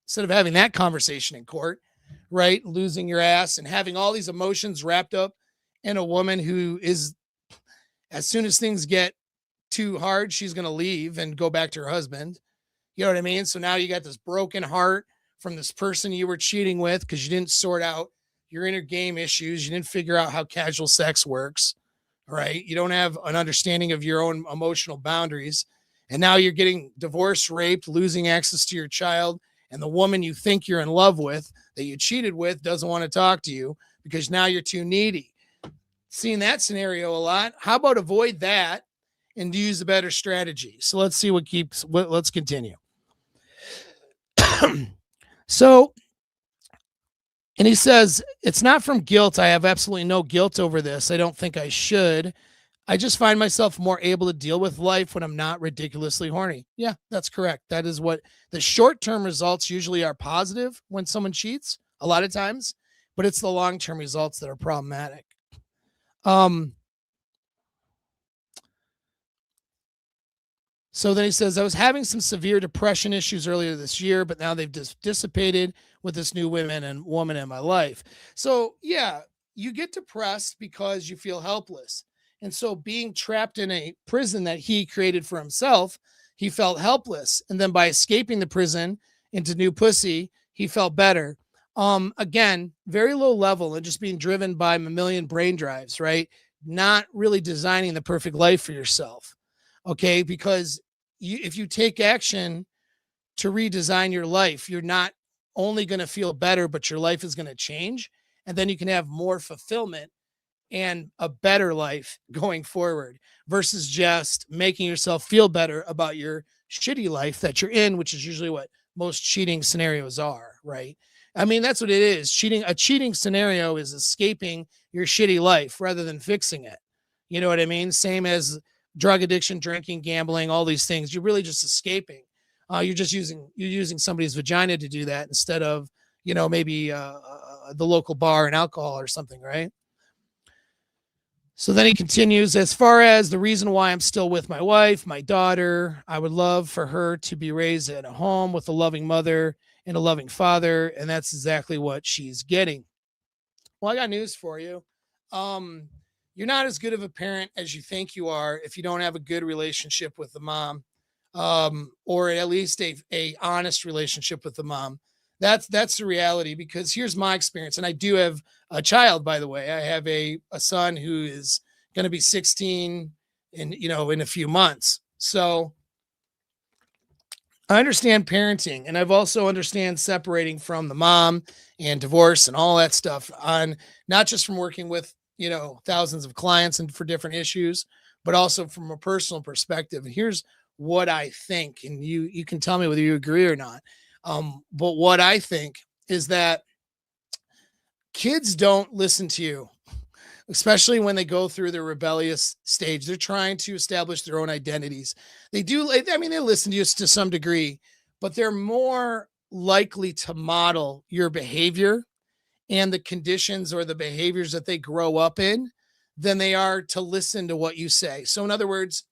instead of having that conversation in court, right? Losing your ass and having all these emotions wrapped up in a woman who is, as soon as things get too hard, she's going to leave and go back to her husband. You know what I mean? So now you got this broken heart from this person you were cheating with because you didn't sort out your inner game issues. You didn't figure out how casual sex works, right? You don't have an understanding of your own emotional boundaries. And now you're getting divorced, raped, losing access to your child. And the woman you think you're in love with that you cheated with doesn't want to talk to you because now you're too needy. Seen that scenario a lot. How about avoid that and use a better strategy? So let's see let's continue. So, and he says, it's not from guilt. I have absolutely no guilt over this. I don't think I should. I just find myself more able to deal with life when I'm not ridiculously horny. Yeah, that's correct. That is what the short-term results usually are positive when someone cheats a lot of times, but it's the long-term results that are problematic. So then he says, I was having some severe depression issues earlier this year, but now they've dissipated with this new woman in my life. So yeah, you get depressed because you feel helpless. And so being trapped in a prison that he created for himself, he felt helpless. And then by escaping the prison into new pussy, he felt better. Again, very low level and just being driven by a million brain drives, right? Not really designing the perfect life for yourself. Okay, because if you take action to redesign your life, you're not only going to feel better, but your life is going to change. And then you can have more fulfillment and a better life going forward versus just making yourself feel better about your shitty life that you're in, which is usually what most cheating scenarios are, right? I mean, that's what it is. A cheating scenario is escaping your shitty life rather than fixing it. You know what I mean? Same as drug addiction, drinking, gambling, all these things. You're really just escaping. You're using somebody's vagina to do that instead of, maybe the local bar and alcohol or something, right? So then he continues, as far as the reason why I'm still with my wife, my daughter, I would love for her to be raised in a home with a loving mother and a loving father. And that's exactly what she's getting. Well, I got news for you. Um, you're not as good of a parent as you think you are if you don't have a good relationship with the mom, or at least a honest relationship with the mom. That's the reality. Because here's my experience, and I do have a child, by the way. I have a son who is going to be 16 in a few months. So I understand parenting, and I've also understand separating from the mom and divorce and all that stuff, on not just from working with, thousands of clients and for different issues, but also from a personal perspective. And here's what I think, and you can tell me whether you agree or not. But what I think is that kids don't listen to you, especially when they go through their rebellious stage. They're trying to establish their own identities. They do. I mean, they listen to you to some degree, but they're more likely to model your behavior and the conditions or the behaviors that they grow up in than they are to listen to what you say. So, in other words,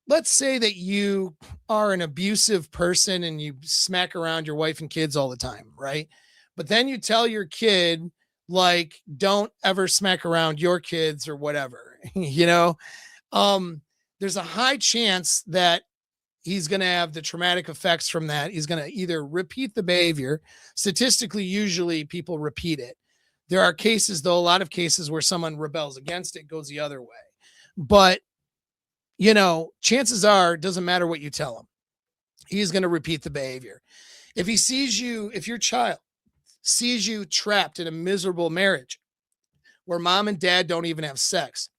let's say that you are an abusive person and you smack around your wife and kids all the time, right? But then you tell your kid, like, don't ever smack around your kids or whatever, um, there's a high chance that he's going to have the traumatic effects from that. He's going to either repeat the behavior. Statistically, usually people repeat it. There are cases, though, a lot of cases where someone rebels against it, goes the other way. But chances are, it doesn't matter what you tell him, he's going to repeat the behavior. If your child sees you trapped in a miserable marriage where mom and dad don't even have sex,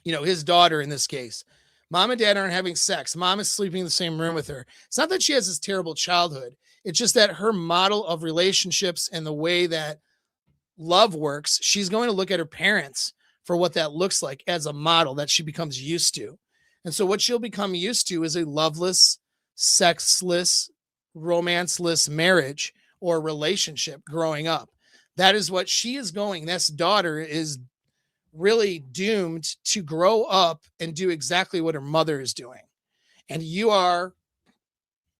his daughter in this case, mom and dad aren't having sex. Mom is sleeping in the same room with her. It's not that she has this terrible childhood. It's just that her model of relationships and the way that love works, she's going to look at her parents for what that looks like as a model that she becomes used to. And so what she'll become used to is a loveless, sexless, romanceless marriage or relationship growing up. That is what she is going. This daughter is really doomed to grow up and do exactly what her mother is doing. And you are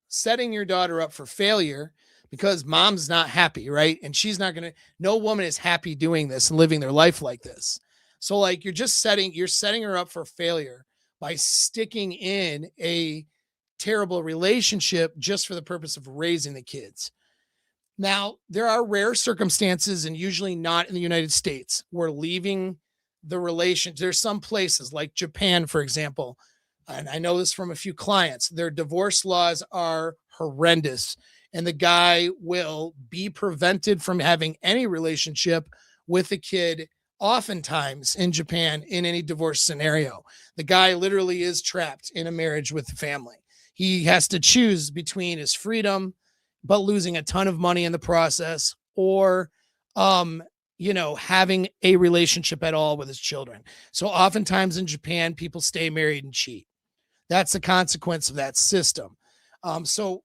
setting your daughter up for failure because mom's not happy, right? And she's not going to, no woman is happy doing this and living their life like this. So like you're setting her up for failure by sticking in a terrible relationship just for the purpose of raising the kids. Now, there are rare circumstances, and usually not in the United States, where leaving the relation, there's some places like Japan, for example, and I know this from a few clients, their divorce laws are horrendous, and the guy will be prevented from having any relationship with the kid. Oftentimes in Japan, in any divorce scenario, the guy literally is trapped in a marriage with the family. He has to choose between his freedom, but losing a ton of money in the process, or, having a relationship at all with his children. So oftentimes in Japan, people stay married and cheat. That's the consequence of that system. So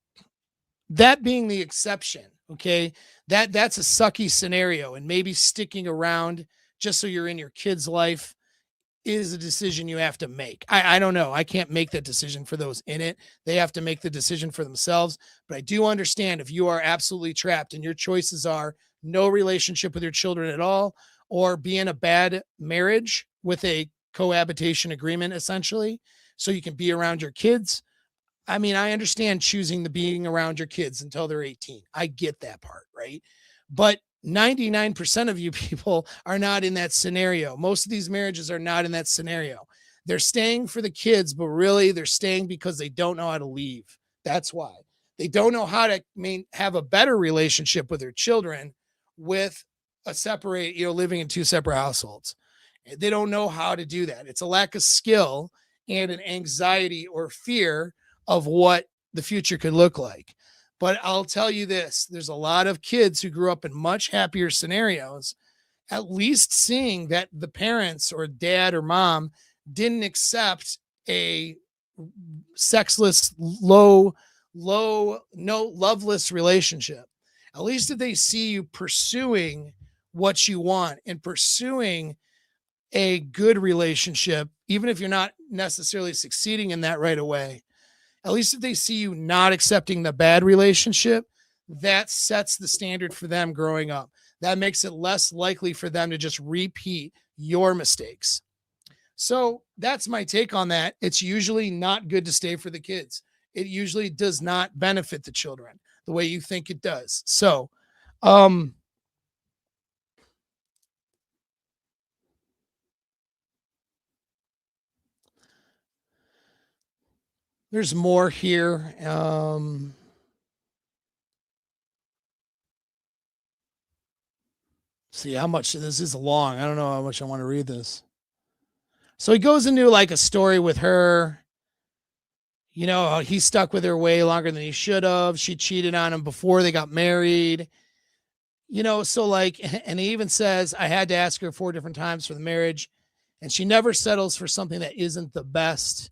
that being the exception, okay, that's a sucky scenario, and maybe sticking around just so you're in your kid's life is a decision you have to make. I don't know. I can't make that decision for those in it. They have to make the decision for themselves. But I do understand if you are absolutely trapped and your choices are no relationship with your children at all, or be in a bad marriage with a cohabitation agreement, essentially, so you can be around your kids. I mean, I understand choosing the being around your kids until they're 18. I get that part, right? But 99% of you people are not in that scenario. Most of these marriages are not in that scenario. They're staying for the kids, but really they're staying because they don't know how to leave. That's why. They don't know how to have a better relationship with their children with a separate, living in two separate households. They don't know how to do that. It's a lack of skill and an anxiety or fear of what the future could look like. But I'll tell you this, there's a lot of kids who grew up in much happier scenarios, at least seeing that the parents or dad or mom didn't accept a sexless, no loveless relationship. At least if they see you pursuing what you want and pursuing a good relationship, even if you're not necessarily succeeding in that right away, at least if they see you not accepting the bad relationship, that sets the standard for them growing up. That makes it less likely for them to just repeat your mistakes. So that's my take on that. It's usually not good to stay for the kids. It usually does not benefit the children the way you think it does. So, um, there's more here. See how much this is long. I don't know how much I want to read this. So he goes into like a story with her. You know, he stuck with her way longer than he should have. She cheated on him before they got married. You know, so like, and he even says, I had to ask her 4 different times for the marriage, and she never settles for something that isn't the best.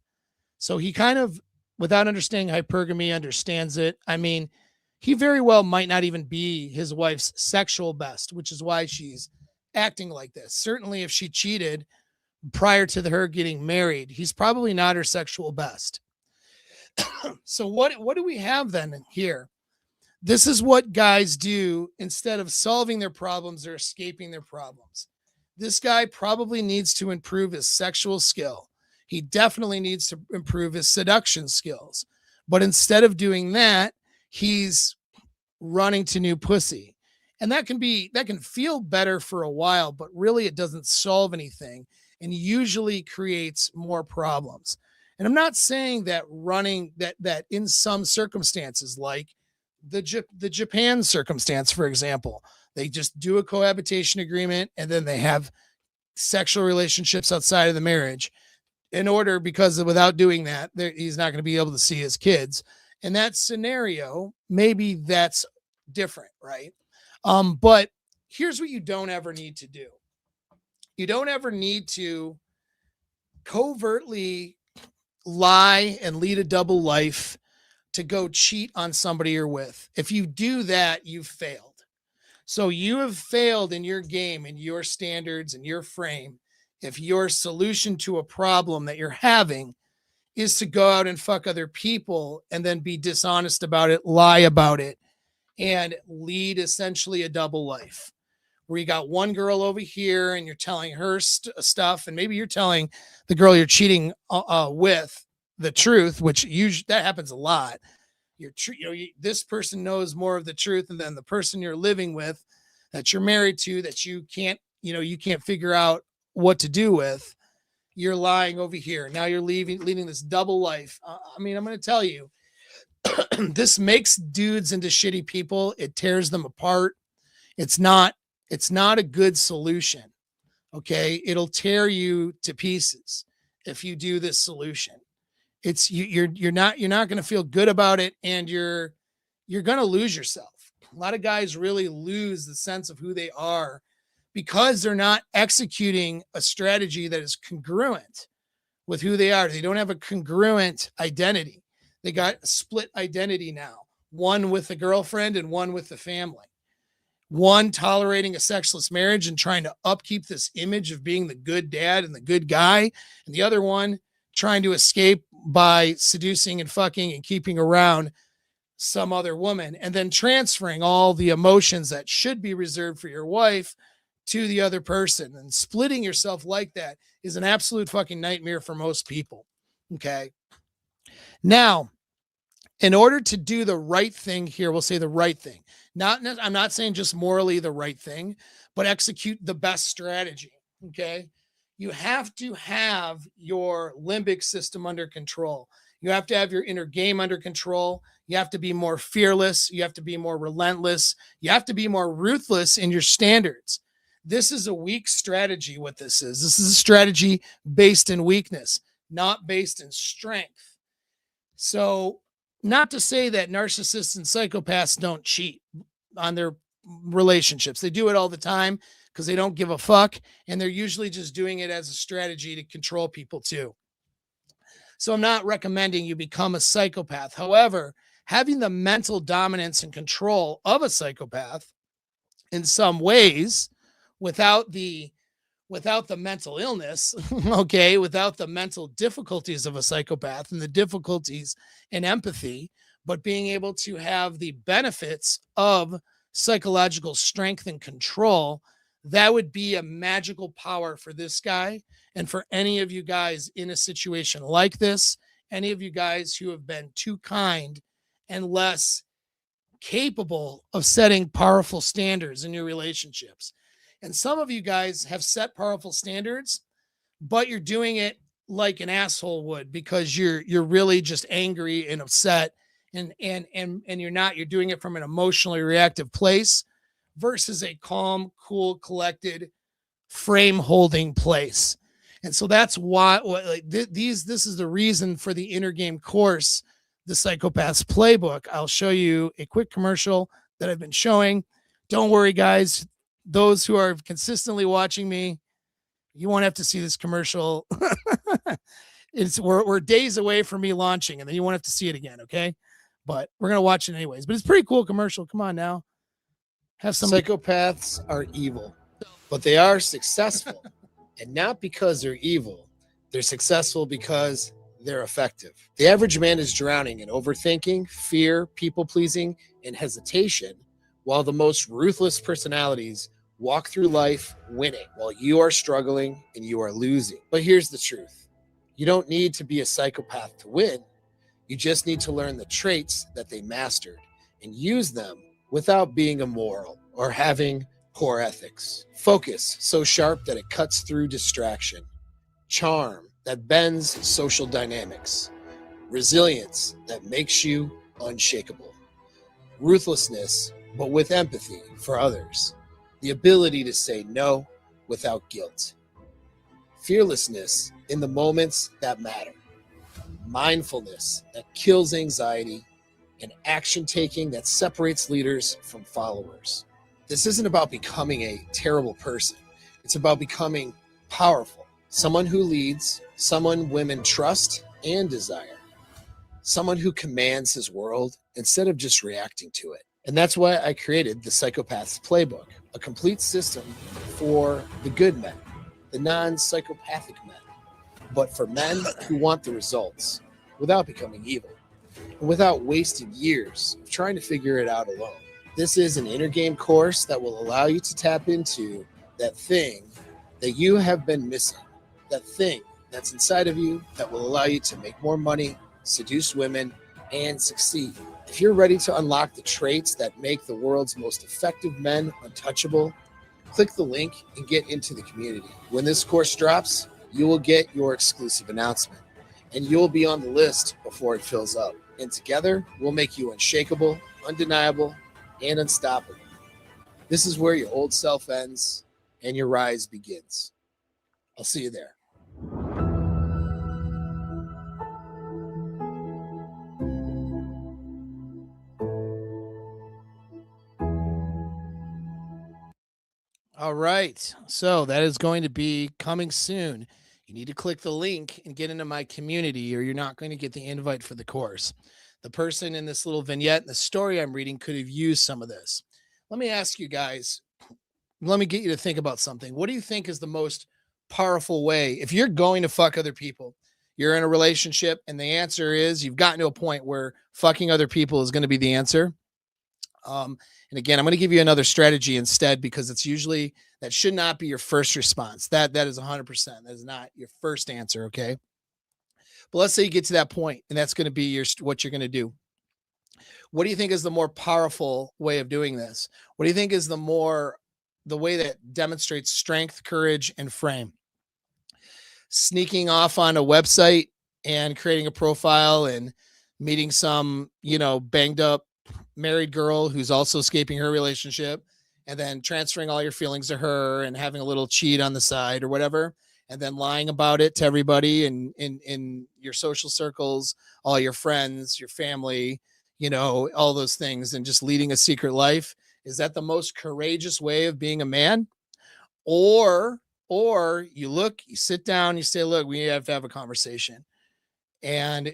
So he kind of, without understanding hypergamy, understands it. I mean, he very well might not even be his wife's sexual best, which is why she's acting like this. Certainly, if she cheated prior to her getting married, he's probably not her sexual best. So what do we have then here? This is what guys do instead of solving their problems or escaping their problems. This guy probably needs to improve his sexual skill. He definitely needs to improve his seduction skills. But instead of doing that, he's running to new pussy. And that can feel better for a while, but really it doesn't solve anything and usually creates more problems. And I'm not saying that running that in some circumstances, like the Japan circumstance, for example, they just do a cohabitation agreement and then they have sexual relationships outside of the marriage in order, because without doing that, he's not going to be able to see his kids. In that scenario, maybe that's different, right? But here's what you don't ever need to do. You don't ever need to covertly lie and lead a double life to go cheat on somebody you're with. If you do that, you've failed. So you have failed in your game and your standards and your frame. If your solution to a problem that you're having is to go out and fuck other people and then be dishonest about it, lie about it, and lead essentially a double life where you got one girl over here and you're telling her stuff, and maybe you're telling the girl you're cheating with the truth, which usually that happens a lot. This person knows more of the truth, and then the person you're living with, that you're married to, that you can't figure out what to do with. You're lying over here. Now you're leading this double life. I mean, I'm going to tell you, this makes dudes into shitty people. It tears them apart. It's not, it's not a good solution. Okay. It'll tear you to pieces if you do this solution. It's you're not going to feel good about it, and you're going to lose yourself. A lot of guys really lose the sense of who they are because they're not executing a strategy that is congruent with who they are. They don't have a congruent identity. They got a split identity now, one with the girlfriend and one with the family. One tolerating a sexless marriage and trying to upkeep this image of being the good dad and the good guy, and the other one trying to escape by seducing and fucking and keeping around some other woman, and then transferring all the emotions that should be reserved for your wife to the other person. And splitting yourself like that is an absolute fucking nightmare for most people. Okay. Now, in order to do the right thing here, we'll say the right thing. I'm not saying just morally the right thing, but execute the best strategy. Okay. You have to have your limbic system under control. You have to have your inner game under control. You have to be more fearless. You have to be more relentless. You have to be more ruthless in your standards. This is a weak strategy. What this is a strategy based in weakness, not based in strength. So Not to say that narcissists and psychopaths don't cheat on their relationships. They do it all the time because they don't give a fuck. And they're usually just doing it as a strategy to control people too. So I'm not recommending you become a psychopath. However, having the mental dominance and control of a psychopath in some ways without the mental illness, okay, without the mental difficulties of a psychopath and the difficulties in empathy, but being able to have the benefits of psychological strength and control, that would be a magical power for this guy. And for any of you guys in a situation like this, any of you guys who have been too kind and less capable of setting powerful standards in your relationships. And some of you guys have set powerful standards, but you're doing it like an asshole would because you're really just angry and upset and you're doing it from an emotionally reactive place versus a calm, cool, collected, frame holding place. And so that's why this is the reason for the inner game course, the Psychopath's Playbook. I'll show you a quick commercial that I've been showing. Don't worry, guys. Those who are consistently watching me, you won't have to see this commercial. We're days away from me launching, and then you won't have to see it again, okay? But we're gonna watch it anyways. But it's a pretty cool commercial. Come on now. Have some. Psychopaths are evil, but they are successful. And not because they're evil. They're successful because they're effective. The average man is drowning in overthinking, fear, people-pleasing, and hesitation, while the most ruthless personalities walk through life winning, while you are struggling and you are losing. But here's the truth. You don't need to be a psychopath to win. You just need to learn the traits that they mastered and use them without being immoral or having poor ethics. Focus so sharp that it cuts through distraction. Charm that bends social dynamics. Resilience that makes you unshakable. Ruthlessness, but with empathy for others. The ability to say no without guilt. Fearlessness in the moments that matter. Mindfulness that kills anxiety. And action taking that separates leaders from followers. This isn't about becoming a terrible person. It's about becoming powerful. Someone who leads, someone women trust and desire. Someone who commands his world instead of just reacting to it. And that's why I created the Psychopath's Playbook, a complete system for the good men, the non-psychopathic men, but for men who want the results without becoming evil, and without wasting years of trying to figure it out alone. This is an inner game course that will allow you to tap into that thing that you have been missing, that thing that's inside of you that will allow you to make more money, seduce women, and succeed. If you're ready to unlock the traits that make the world's most effective men untouchable, click the link and get into the community. When this course drops, you will get your exclusive announcement, and you'll be on the list before it fills up. And together, we'll make you unshakable, undeniable, and unstoppable. This is where your old self ends and your rise begins. I'll see you there. All right. So that is going to be coming soon. You need to click the link and get into my community, or you're not going to get the invite for the course. The person in this little vignette in the story I'm reading could have used some of this. Let me ask you guys, let me get you to think about something. What do you think is the most powerful way? If you're going to fuck other people, you're in a relationship, and the answer is you've gotten to a point where fucking other people is going to be the answer. And again, I'm going to give you another strategy instead, because it's usually that should not be your first response. That is 100%. That is not your first answer. Okay. But let's say you get to that point, and that's going to be what you're going to do. What do you think is the more powerful way of doing this? What do you think is the way that demonstrates strength, courage, and frame? Sneaking off on a website and creating a profile and meeting some, banged up married girl who's also escaping her relationship, and then transferring all your feelings to her and having a little cheat on the side or whatever, and then lying about it to everybody in your social circles, all your friends, your family, all those things, and just leading a secret life? Is that the most courageous way of being a man? Or you sit down, you say, look, we have to have a conversation. And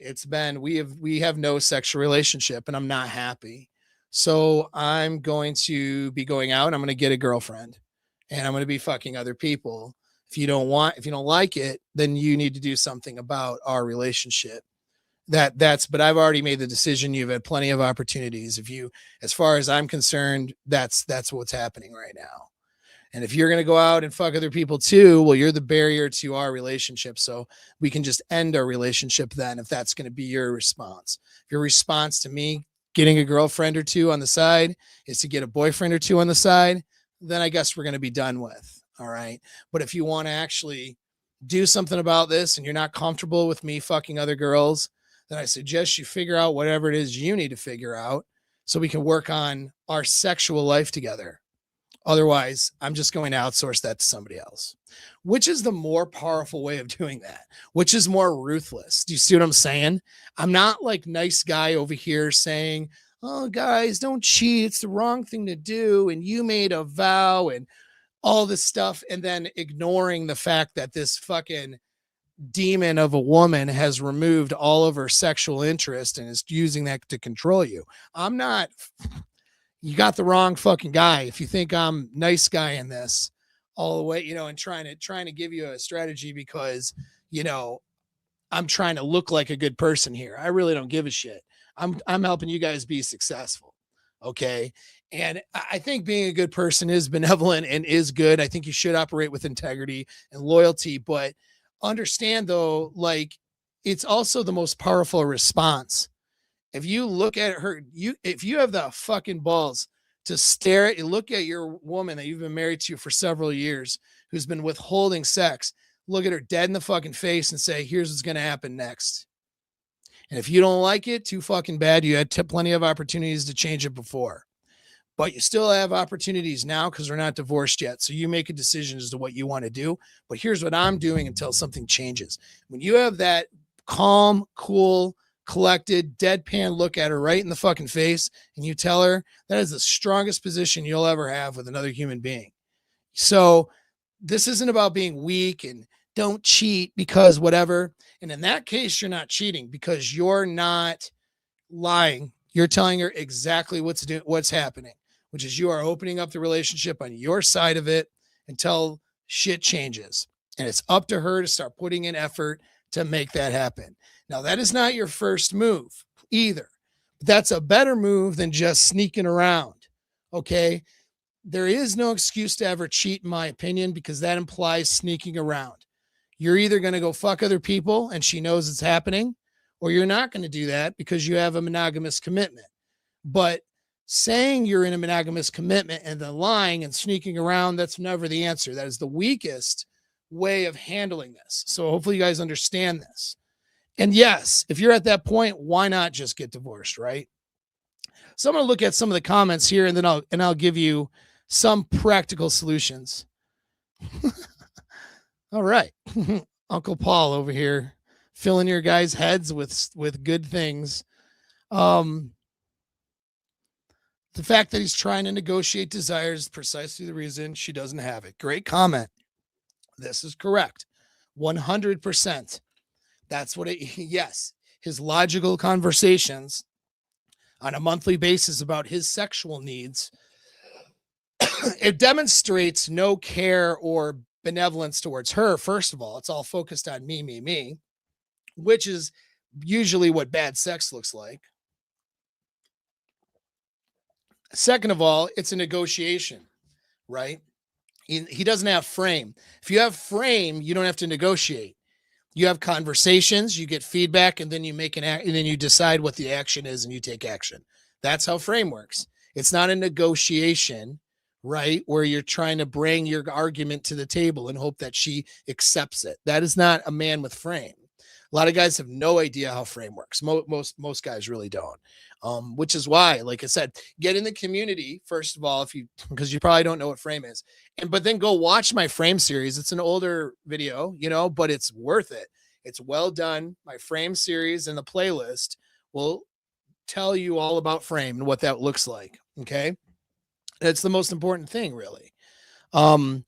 we have no sexual relationship and I'm not happy. So I'm going to be going out, I'm going to get a girlfriend and I'm going to be fucking other people. If you don't like it, then you need to do something about our relationship. But I've already made the decision. You've had plenty of opportunities. As far as I'm concerned, that's what's happening right now. And if you're going to go out and fuck other people too, well, you're the barrier to our relationship. So we can just end our relationship then, if that's going to be your response. If your response to me getting a girlfriend or two on the side is to get a boyfriend or two on the side, then I guess we're going to be done with. All right. But if you want to actually do something about this and you're not comfortable with me fucking other girls, then I suggest you figure out whatever it is you need to figure out so we can work on our sexual life together. Otherwise, I'm just going to outsource that to somebody else. Which is the more powerful way of doing that? Which is more ruthless? Do you see what I'm saying? I'm not like nice guy over here saying, oh, guys, don't cheat. It's the wrong thing to do. And you made a vow and all this stuff. And then ignoring the fact that this fucking demon of a woman has removed all of her sexual interest and is using that to control you. I'm not. You got the wrong fucking guy if you think I'm nice guy in this all the way, and trying to give you a strategy because, I'm trying to look like a good person here. I really don't give a shit. I'm helping you guys be successful. Okay. And I think being a good person is benevolent and is good. I think you should operate with integrity and loyalty, but understand though, like it's also the most powerful response. If you look at her, if you have the fucking balls to stare at you, look at your woman that you've been married to for several years, who's been withholding sex, look at her dead in the fucking face and say, here's what's going to happen next. And if you don't like it, too fucking bad. You had plenty of opportunities to change it before, but you still have opportunities now because we're not divorced yet. So you make a decision as to what you want to do. But here's what I'm doing until something changes. When you have that calm, cool, collected, deadpan look at her right in the fucking face, and you tell her, that is the strongest position you'll ever have with another human being. So this isn't about being weak and don't cheat because whatever. And in that case, you're not cheating because you're not lying. You're telling her exactly what's happening, which is you are opening up the relationship on your side of it until shit changes. And it's up to her to start putting in effort to make that happen. Now, that is not your first move either. That's a better move than just sneaking around. Okay. There is no excuse to ever cheat, in my opinion, because that implies sneaking around. You're either going to go fuck other people and she knows it's happening, or you're not going to do that because you have a monogamous commitment. But saying you're in a monogamous commitment and then lying and sneaking around, that's never the answer. That is the weakest way of handling this. So hopefully you guys understand this. And yes, if you're at that point, why not just get divorced, right? So I'm going to look at some of the comments here and then I'll give you some practical solutions. All right. Uncle Paul over here filling your guys' heads with good things. The fact that he's trying to negotiate desires is precisely the reason she doesn't have it. Great comment. This is correct. 100%. That's what yes, his logical conversations on a monthly basis about his sexual needs, it demonstrates no care or benevolence towards her. First of all, it's all focused on me, which is usually what bad sex looks like. Second of all, it's a negotiation, right? He doesn't have frame. If you have frame, you don't have to negotiate. You have conversations, you get feedback, and then you make and then you decide what the action is and you take action. That's how frame works. It's not a negotiation, right? Where you're trying to bring your argument to the table and hope that she accepts it. That is not a man with frame. A lot of guys have no idea how frame works. Most guys really don't. Which is why, like I said, get in the community first of all, if you because you probably don't know what frame is, but then go watch my frame series. It's an older video, but it's worth it. It's well done. My frame series and the playlist will tell you all about frame and what that looks like. Okay, that's the most important thing, really. Um,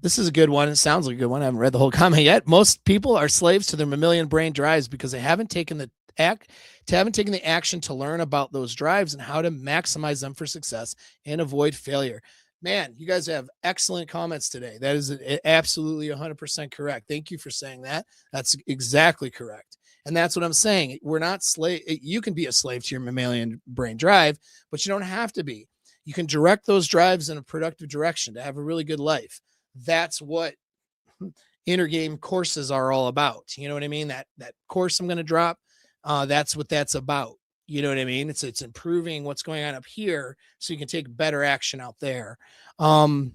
This is a good one. It sounds like a good one. I haven't read the whole comment yet. Most people are slaves to their mammalian brain drives because they haven't taken the action to learn about those drives and how to maximize them for success and avoid failure. Man, you guys have excellent comments today. That is absolutely 100% correct. Thank you for saying that. That's exactly correct. And that's what I'm saying. We're not slave. You can be a slave to your mammalian brain drive, but you don't have to be. You can direct those drives in a productive direction to have a really good life. That's what inner game courses are all about. You know what I mean? That course I'm going to drop, that's what that's about. You know what I mean? It's improving what's going on up here so you can take better action out there. All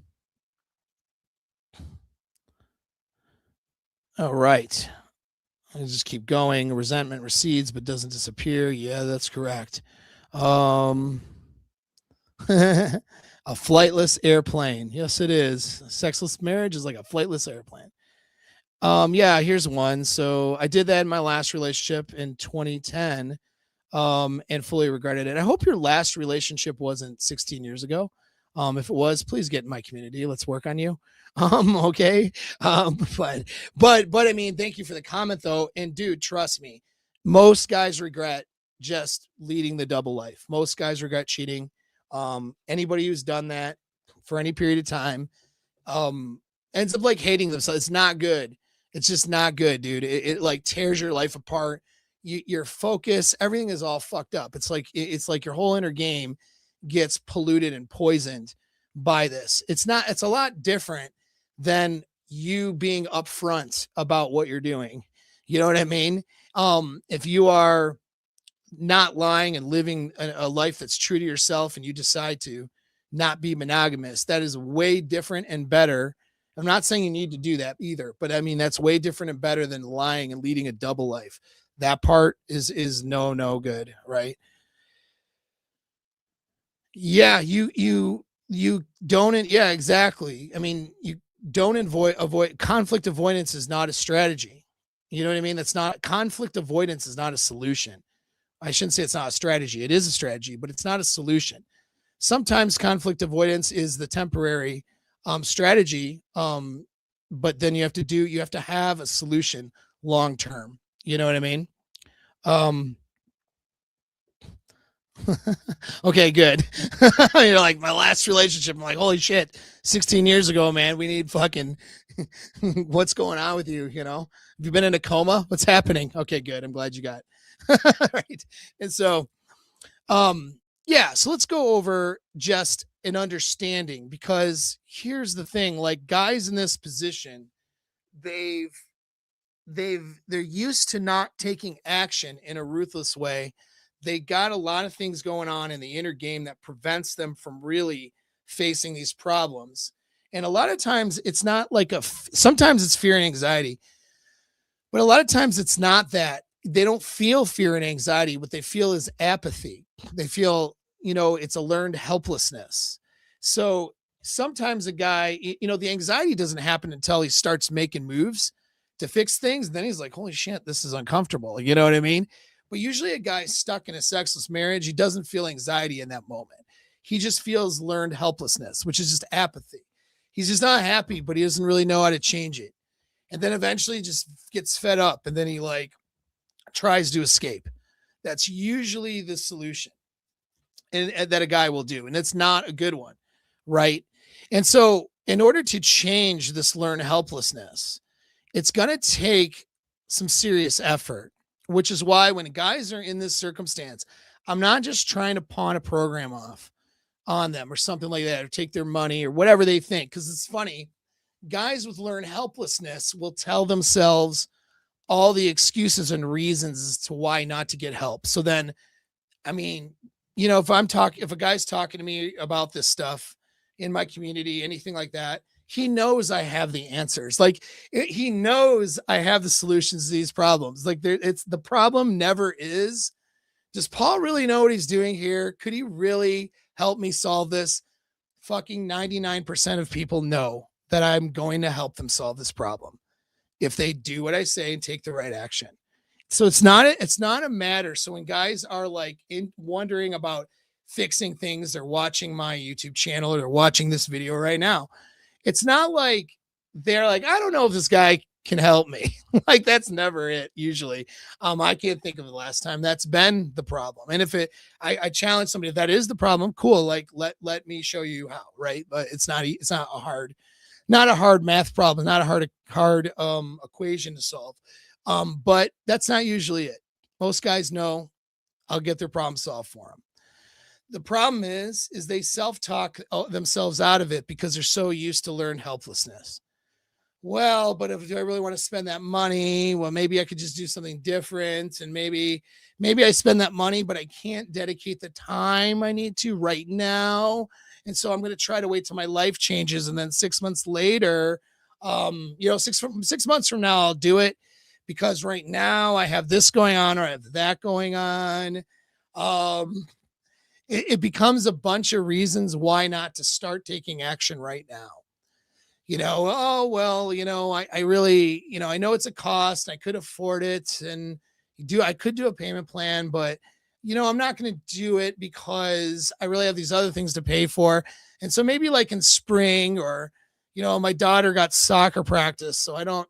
right. I'll just keep going. Resentment recedes but doesn't disappear. Yeah, that's correct. A flightless airplane. Yes, it is. Sexless marriage is like a flightless airplane. Yeah, here's one. So I did that in my last relationship in 2010, and fully regretted it. I hope your last relationship wasn't 16 years ago. If it was, please get in my community. Let's work on you. Okay. But I mean, thank you for the comment though. And dude, trust me, most guys regret just leading the double life. Most guys regret cheating. Anybody who's done that for any period of time, ends up like hating themselves. It's not good. It's just not good, dude. It like tears your life apart. Your focus, everything is all fucked up. It's like your whole inner game gets polluted and poisoned by this. It's a lot different than you being upfront about what you're doing. You know what I mean? If you are not lying and living a life that's true to yourself and you decide to not be monogamous, that is way different and better. I'm not saying you need to do that either, but I mean, that's way different and better than lying and leading a double life. That part is no good, right? Yeah, you don't. Yeah, exactly. I mean, you don't avoid conflict avoidance is not a strategy. You know what I mean? That's not conflict avoidance is not a solution. I shouldn't say it's not a strategy. It is a strategy, but it's not a solution. Sometimes conflict avoidance is the temporary strategy, but then you have to have a solution long term. You know what I mean? Um, okay, good. You're like my last relationship. I'm like, holy shit, 16 years ago, man. We need fucking. What's going on with you? Have you been in a coma? What's happening? Okay, good. I'm glad you got. Right. And so, yeah. So let's go over just an understanding because here's the thing: like guys in this position, they've they're used to not taking action in a ruthless way. They got a lot of things going on in the inner game that prevents them from really facing these problems. And a lot of times it's not like sometimes it's fear and anxiety, but a lot of times it's not that. They don't feel fear and anxiety. What they feel is apathy. They feel, it's a learned helplessness. So sometimes a guy, the anxiety doesn't happen until he starts making moves to fix things. Then he's like, holy shit, this is uncomfortable. You know what I mean? But usually a guy stuck in a sexless marriage, he doesn't feel anxiety in that moment. He just feels learned helplessness, which is just apathy. He's just not happy, but he doesn't really know how to change it. And then eventually just gets fed up and then he like tries to escape. That's usually the solution and that a guy will do. And it's not a good one. Right. And so in order to change this learned helplessness, it's going to take some serious effort, which is why when guys are in this circumstance, I'm not just trying to pawn a program off on them or something like that, or take their money or whatever they think. Cause it's funny. Guys with learned helplessness will tell themselves all the excuses and reasons as to why not to get help. So then, I mean, if a guy's talking to me about this stuff in my community, anything like that, he knows I have the answers. Like he knows I have the solutions to these problems. Like it's the problem never is, does Paul really know what he's doing here? Could he really help me solve this? Fucking 99% of people know that I'm going to help them solve this problem if they do what I say and take the right action. So it's not a matter. So when guys are like wondering about fixing things, they're watching my YouTube channel or they're watching this video right now. It's not like they're like, I don't know if this guy can help me. Like that's never it usually. I can't think of the last time that's been the problem. And if I challenge somebody, if that is the problem, cool. Like let me show you how, right? But it's not a hard math problem, not a hard equation to solve. But that's not usually it. Most guys know I'll get their problem solved for them. The problem is they self-talk themselves out of it because they're so used to learned helplessness. Well, but if do I really want to spend that money? Well, maybe I could just do something different. And maybe I spend that money, but I can't dedicate the time I need to right now. And so I'm going to try to wait till my life changes. And then 6 months later, 6 months from now, I'll do it because right now I have this going on or I have that going on. It becomes a bunch of reasons why not to start taking action right now. Oh, well, I really, I know it's a cost. I could afford it. And I could do a payment plan, but, I'm not going to do it because I really have these other things to pay for. And so maybe like in spring or, my daughter got soccer practice. So I don't,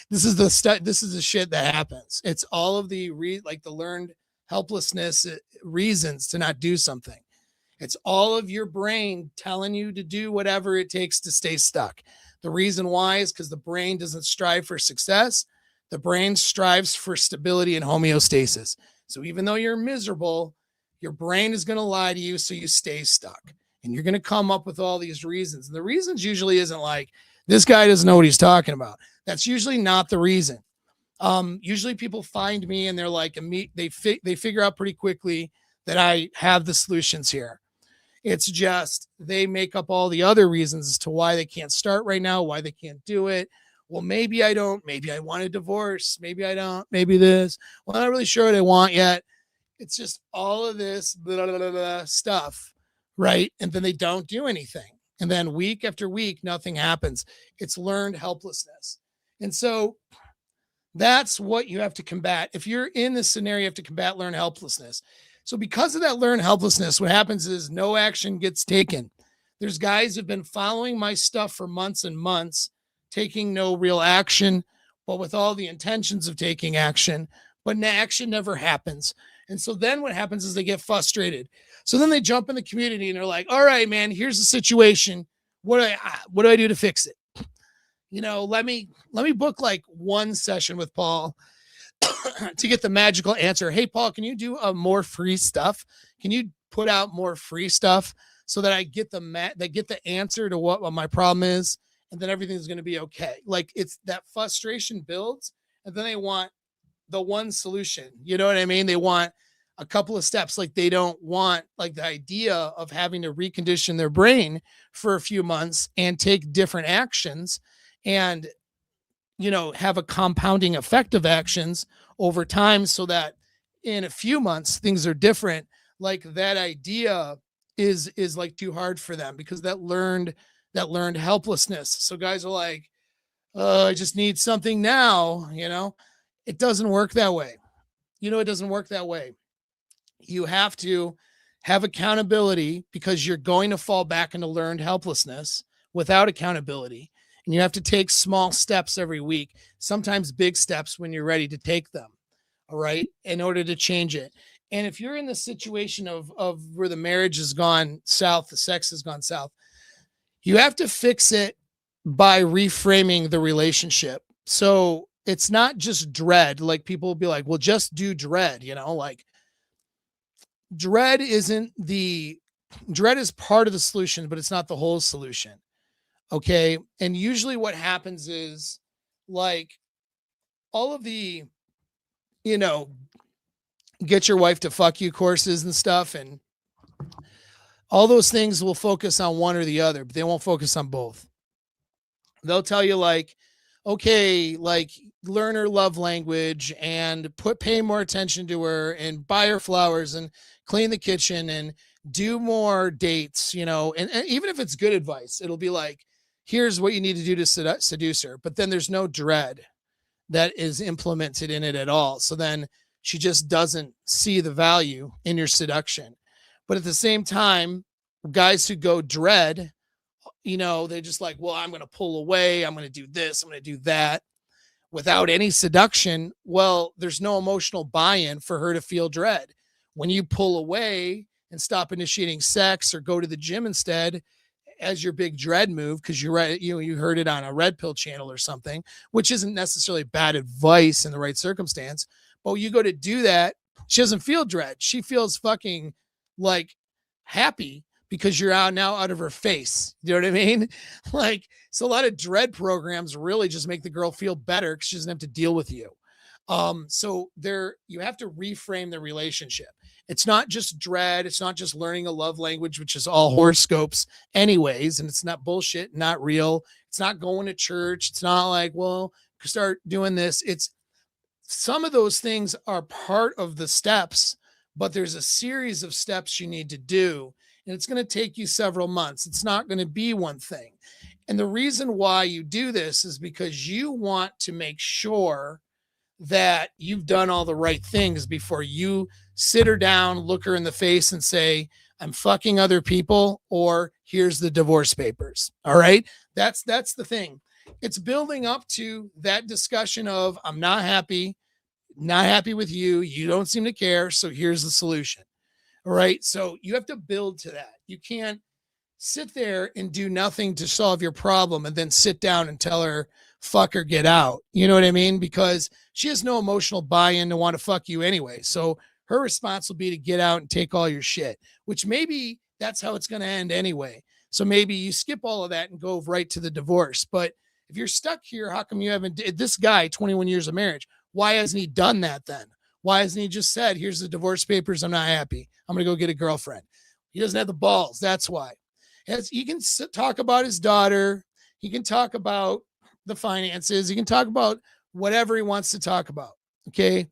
this is the shit that happens. It's all of the the learned helplessness reasons to not do something. It's all of your brain telling you to do whatever it takes to stay stuck. The reason why is because the brain doesn't strive for success. The brain strives for stability and homeostasis. So even though you're miserable, your brain is going to lie to you so you stay stuck. And you're going to come up with all these reasons. And the reasons usually isn't like, this guy doesn't know what he's talking about. That's usually not the reason. Usually people find me and they're like, they figure out pretty quickly that I have the solutions here. It's just they make up all the other reasons as to why they can't start right now, why they can't do it. Well, maybe I don't. Maybe I want a divorce. Maybe I don't. Maybe this. Well, I'm not really sure what I want yet. It's just all of this blah, blah, blah, blah stuff, right? And then they don't do anything. And then week after week, nothing happens. It's learned helplessness. And so that's what you have to combat. If you're in this scenario, you have to combat learned helplessness. So because of that learned helplessness, what happens is no action gets taken. There's guys who've been following my stuff for months and months, taking no real action, but with all the intentions of taking action, but action never happens. And so then what happens is they get frustrated. So then they jump in the community and they're like, all right, man, here's the situation. What do I do to fix it? Let me book like one session with Paul to get the magical answer. Hey, Paul, can you do more free stuff? Can you put out more free stuff so that I get the answer to what my problem is, and then everything's going to be okay? Like it's that frustration builds, and then they want the one solution. You know what I mean? They want a couple of steps. Like they don't want like the idea of having to recondition their brain for a few months and take different actions and have a compounding effect of actions over time so that in a few months things are different. Like that idea is like too hard for them because that learned helplessness. So guys are like, I just need something now. It doesn't work that way. It doesn't work that way. You have to have accountability because you're going to fall back into learned helplessness without accountability. And you have to take small steps every week, sometimes big steps when you're ready to take them. All right. In order to change it. And if you're in the situation of where the marriage has gone south, the sex has gone south, you have to fix it by reframing the relationship. So it's not just dread. Like people will be like, well, just do dread, like dread is part of the solution, but it's not the whole solution. Okay. And usually what happens is like all of the, get your wife to fuck you courses and stuff. And all those things will focus on one or the other, but they won't focus on both. They'll tell you like, okay, like learn her love language and pay more attention to her and buy her flowers and clean the kitchen and do more dates, and even if it's good advice, it'll be like, here's what you need to do to seduce her. But then there's no dread that is implemented in it at all. So then she just doesn't see the value in your seduction. But at the same time, guys who go dread, they're just like, well, I'm going to pull away. I'm going to do this. I'm going to do that without any seduction. Well, there's no emotional buy-in for her to feel dread. When you pull away and stop initiating sex or go to the gym instead, as your big dread move, because you heard it on a red pill channel or something, which isn't necessarily bad advice in the right circumstance. But when you go to do that, she doesn't feel dread. She feels fucking like happy because you're out of her face. You know what I mean? Like, so a lot of dread programs really just make the girl feel better because she doesn't have to deal with you. So you have to reframe the relationship. It's not just dread. It's not just learning a love language, which is all horoscopes anyways. And it's not bullshit, not real. It's not going to church. It's not like, well, start doing this. It's some of those things are part of the steps, but there's a series of steps you need to do. And it's going to take you several months. It's not going to be one thing. And the reason why you do this is because you want to make sure that you've done all the right things before you sit her down, look her in the face and say, I'm fucking other people, or here's the divorce papers. All right. That's the thing. It's building up to that discussion of, I'm not happy with you. You don't seem to care. So here's the solution. All right. So you have to build to that. You can't sit there and do nothing to solve your problem and then sit down and tell her, fuck her, get out. You know what I mean? Because she has no emotional buy-in to want to fuck you anyway. So her response will be to get out and take all your shit, which maybe that's how it's going to end anyway. So maybe you skip all of that and go right to the divorce. But if you're stuck here, how come you haven't, this guy, 21 years of marriage, why hasn't he done that then? Why hasn't he just said, here's the divorce papers, I'm not happy, I'm going to go get a girlfriend? He doesn't have the balls. That's why. He can talk about his daughter. He can talk about the finances. He can talk about whatever he wants to talk about. Okay.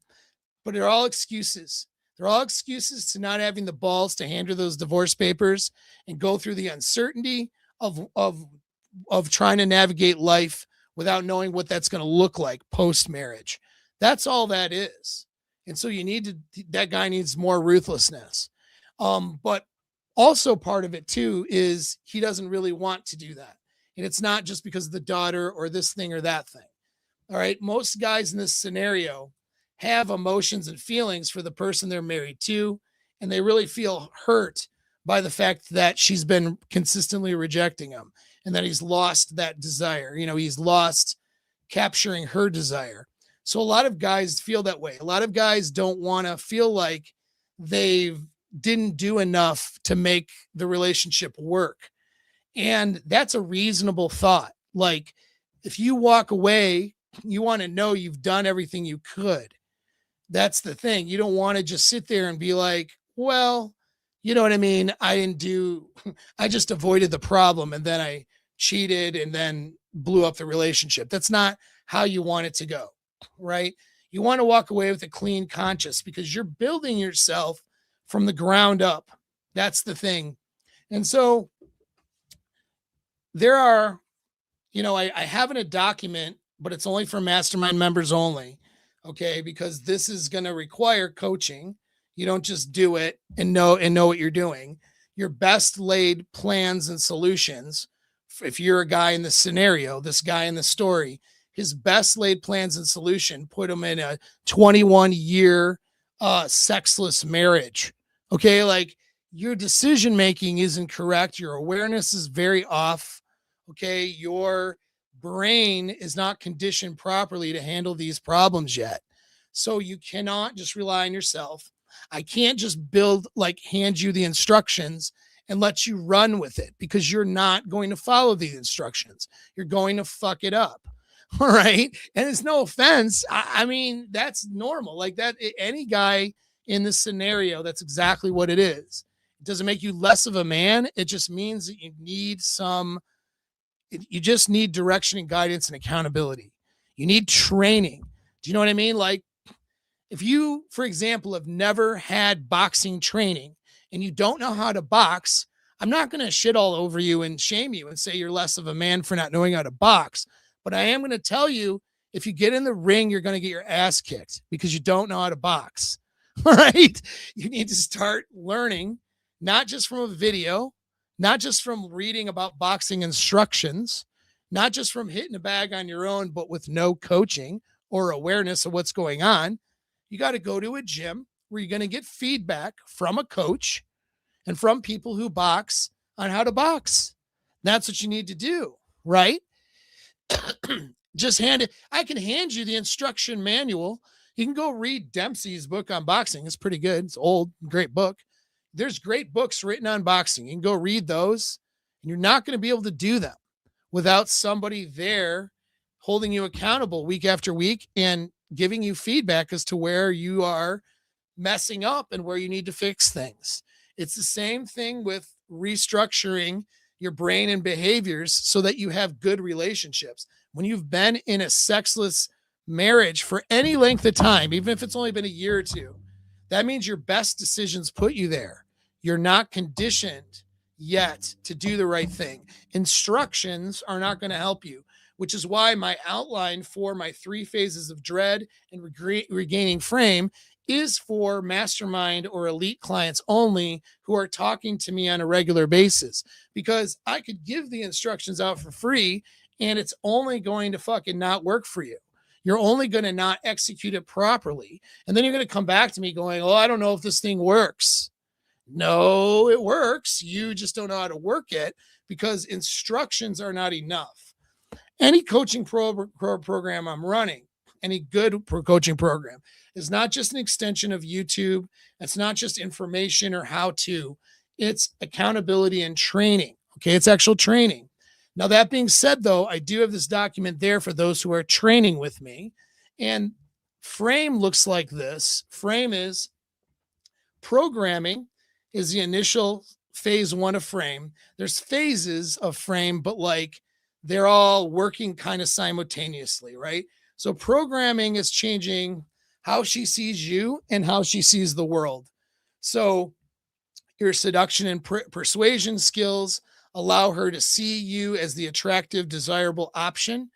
But they're all excuses. They're all excuses to not having the balls to handle those divorce papers and go through the uncertainty of trying to navigate life without knowing what that's going to look like post marriage. That's all that is. And so that guy needs more ruthlessness. But also part of it too is he doesn't really want to do that. And it's not just because of the daughter or this thing or that thing. All right. Most guys in this scenario have emotions and feelings for the person they're married to, and they really feel hurt by the fact that she's been consistently rejecting him and that he's lost that desire. He's lost capturing her desire. So a lot of guys feel that way. A lot of guys don't want to feel like they didn't do enough to make the relationship work. And that's a reasonable thought. Like, if you walk away, you want to know you've done everything you could. That's the thing. You don't want to just sit there and be like, well, you know what I mean? I just avoided the problem and then I cheated and then blew up the relationship. That's not how you want it to go, right? You want to walk away with a clean conscience because you're building yourself from the ground up. That's the thing. And so there are, I have in a document, but it's only for mastermind members only. Okay. Because this is going to require coaching. You don't just do it and know what you're doing. Your best laid plans and solutions. If you're a guy in this scenario, this guy in the story, his best laid plans and solution put him in a 21-year sexless marriage. Okay. Like, your decision making isn't correct. Your awareness is very off. Okay. Your brain is not conditioned properly to handle these problems yet. So you cannot just rely on yourself. I can't just hand you the instructions and let you run with it because you're not going to follow the instructions. You're going to fuck it up. All right. And it's no offense. I mean, that's normal. Like that, any guy in this scenario, that's exactly what it is. It doesn't make you less of a man. It just means that you need some You just need direction and guidance and accountability. You need training. Do you know what I mean? Like, if you, for example, have never had boxing training and you don't know how to box, I'm not going to shit all over you and shame you and say you're less of a man for not knowing how to box. But I am going to tell you, if you get in the ring, you're going to get your ass kicked because you don't know how to box. All right. You need to start learning, not just from a video, not just from reading about boxing instructions, not just from hitting a bag on your own, but with no coaching or awareness of what's going on. You got to go to a gym where you're going to get feedback from a coach and from people who box on how to box. That's what you need to do, right? Just hand it. I can hand you the instruction manual. You can go read Dempsey's book on boxing. It's pretty good. It's old, great book. There's great books written on boxing. You can go read those, and you're not going to be able to do them without somebody there holding you accountable week after week and giving you feedback as to where you are messing up and where you need to fix things. It's the same thing with restructuring your brain and behaviors so that you have good relationships. When you've been in a sexless marriage for any length of time, even if it's only been a year or two, that means your best decisions put you there. You're not conditioned yet to do the right thing. Instructions are not going to help you, which is why my outline for my 3 phases of dread and regaining frame is for mastermind or elite clients only who are talking to me on a regular basis, because I could give the instructions out for free and it's only going to fucking not work for you. You're only going to not execute it properly. And then you're going to come back to me going, oh, I don't know if this thing works. No, it works. You just don't know how to work it because instructions are not enough. Any coaching program I'm running, any good coaching program, is not just an extension of YouTube. It's not just information or how to. It's accountability and training. Okay, it's actual training. Now, that being said, though, I do have this document there for those who are training with me. And frame looks like this. Frame is programming is the initial phase 1 of frame. There's phases of frame, but like they're all working kind of simultaneously, right? So programming is changing how she sees you and how she sees the world. So your seduction and persuasion skills allow her to see you as the attractive, desirable option,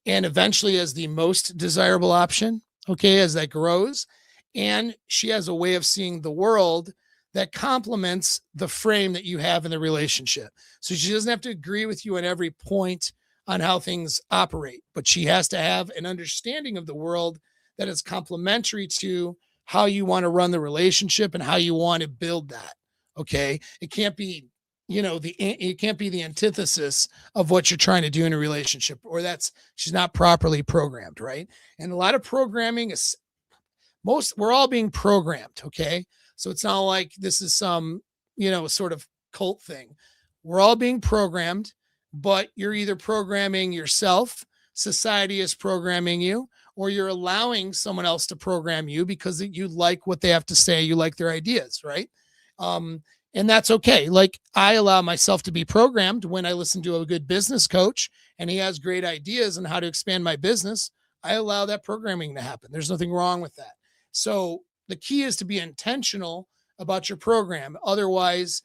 and eventually as the most desirable option, okay, as that grows. And she has a way of seeing the world that complements the frame that you have in the relationship. So she doesn't have to agree with you on every point on how things operate, but she has to have an understanding of the world that is complementary to how you want to run the relationship and how you want to build that. Okay. It can't be, it can't be the antithesis of what you're trying to do in a relationship, or she's not properly programmed. Right. And a lot of programming is we're all being programmed. Okay. So it's not like this is some, sort of cult thing. We're all being programmed, but you're either programming yourself, society is programming you, or you're allowing someone else to program you because you like what they have to say. You like their ideas, right? And that's okay. Like, I allow myself to be programmed when I listen to a good business coach and he has great ideas on how to expand my business. I allow that programming to happen. There's nothing wrong with that. So the key is to be intentional about your program. Otherwise,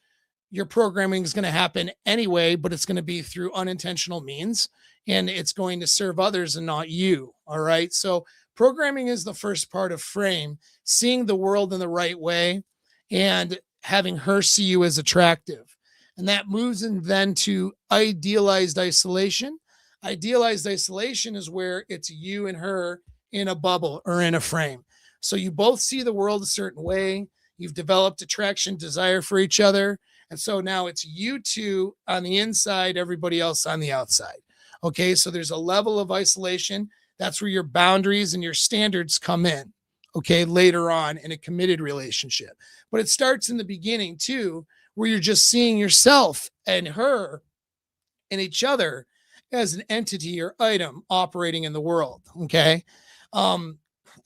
your programming is going to happen anyway, but it's going to be through unintentional means and it's going to serve others and not you. All right. So programming is the first part of frame, seeing the world in the right way and having her see you as attractive. And that moves in then to idealized isolation. Idealized isolation is where it's you and her in a bubble or in a frame. So you both see the world a certain way. You've developed attraction, desire for each other. And so now it's you two on the inside, everybody else on the outside. Okay, so there's a level of isolation. That's where your boundaries and your standards come in, okay, later on in a committed relationship. But it starts in the beginning too, where you're just seeing yourself and her and each other as an entity or item operating in the world, okay?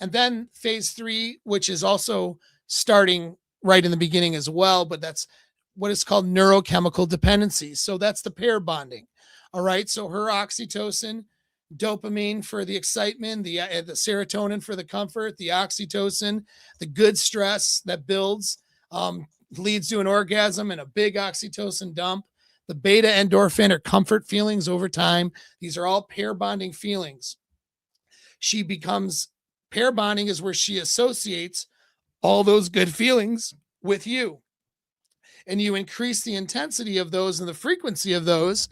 And then phase 3, which is also starting right in the beginning as well, but that's what is called neurochemical dependency. So that's the pair bonding. All right. So her oxytocin, dopamine for the excitement, the serotonin for the comfort, the oxytocin, the good stress that builds, leads to an orgasm and a big oxytocin dump. The beta endorphin or comfort feelings over time. These are all pair bonding feelings. She becomes pair bonding is where she associates all those good feelings with you. And you increase the intensity of those and the frequency of those,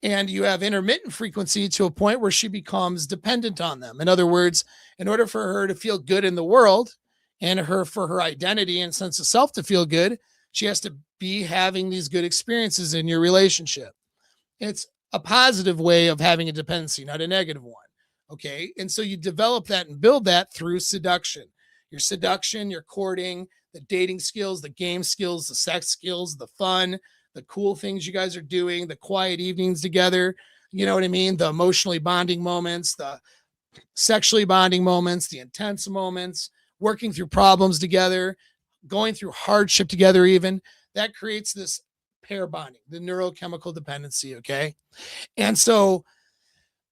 and you have intermittent frequency to a point where she becomes dependent on them. In other words, in order for her to feel good in the world and for her identity and sense of self to feel good, she has to be having these good experiences in your relationship. It's a positive way of having a dependency, not a negative one. Okay. And so you develop that and build that through seduction, your courting, the dating skills, the game skills, the sex skills, the fun, the cool things you guys are doing, the quiet evenings together. You know what I mean? The emotionally bonding moments, the sexually bonding moments, the intense moments, working through problems together, going through hardship together, even that creates this pair bonding, the neurochemical dependency. Okay. And so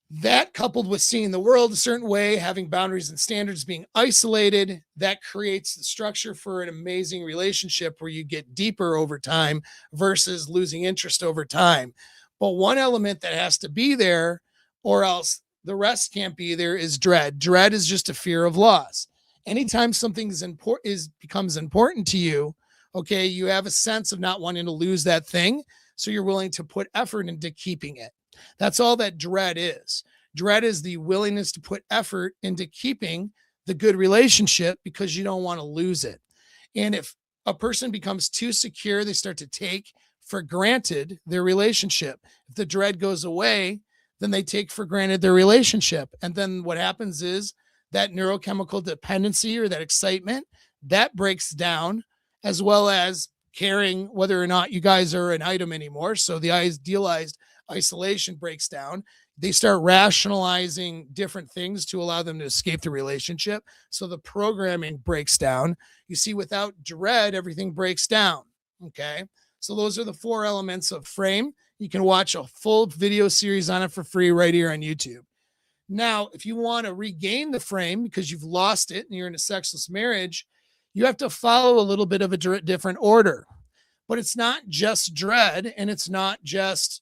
that coupled with seeing the world a certain way, having boundaries and standards, being isolated, that creates the structure for an amazing relationship where you get deeper over time versus losing interest over time. But one element that has to be there, or else the rest can't be there, is dread. Dread is just a fear of loss. Anytime something becomes important to you, okay, you have a sense of not wanting to lose that thing. So you're willing to put effort into keeping it. That's all that dread is. Dread is the willingness to put effort into keeping the good relationship because you don't want to lose it. And if a person becomes too secure, they start to take for granted their relationship. If the dread goes away, then they take for granted their relationship. And then what happens is that neurochemical dependency or that excitement that breaks down, as well as caring whether or not you guys are an item anymore. So the idealized isolation breaks down. They start rationalizing different things to allow them to escape the relationship. So the programming breaks down. You see, without dread, everything breaks down. Okay. So those are the 4 elements of frame. You can watch a full video series on it for free right here on YouTube. Now, if you want to regain the frame because you've lost it and you're in a sexless marriage, you have to follow a little bit of a different order. But it's not just dread, and it's not just,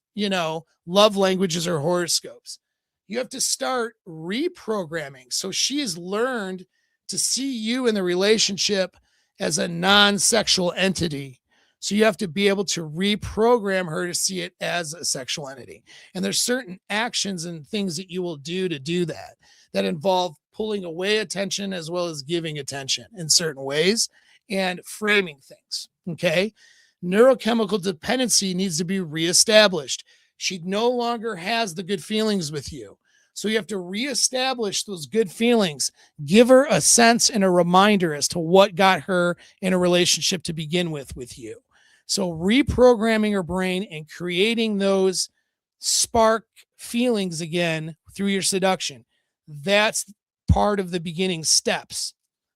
love languages or horoscopes. You have to start reprogramming. So she has learned to see you in the relationship as a non-sexual entity. So you have to be able to reprogram her to see it as a sexual entity. And there's certain actions and things that you will do to do that, that involve pulling away attention as well as giving attention in certain ways and framing things. Okay. Neurochemical dependency needs to be reestablished. She no longer has the good feelings with you. So you have to reestablish those good feelings, give her a sense and a reminder as to what got her in a relationship to begin with you. So reprogramming her brain and creating those spark feelings again through your seduction. That's part of the beginning steps.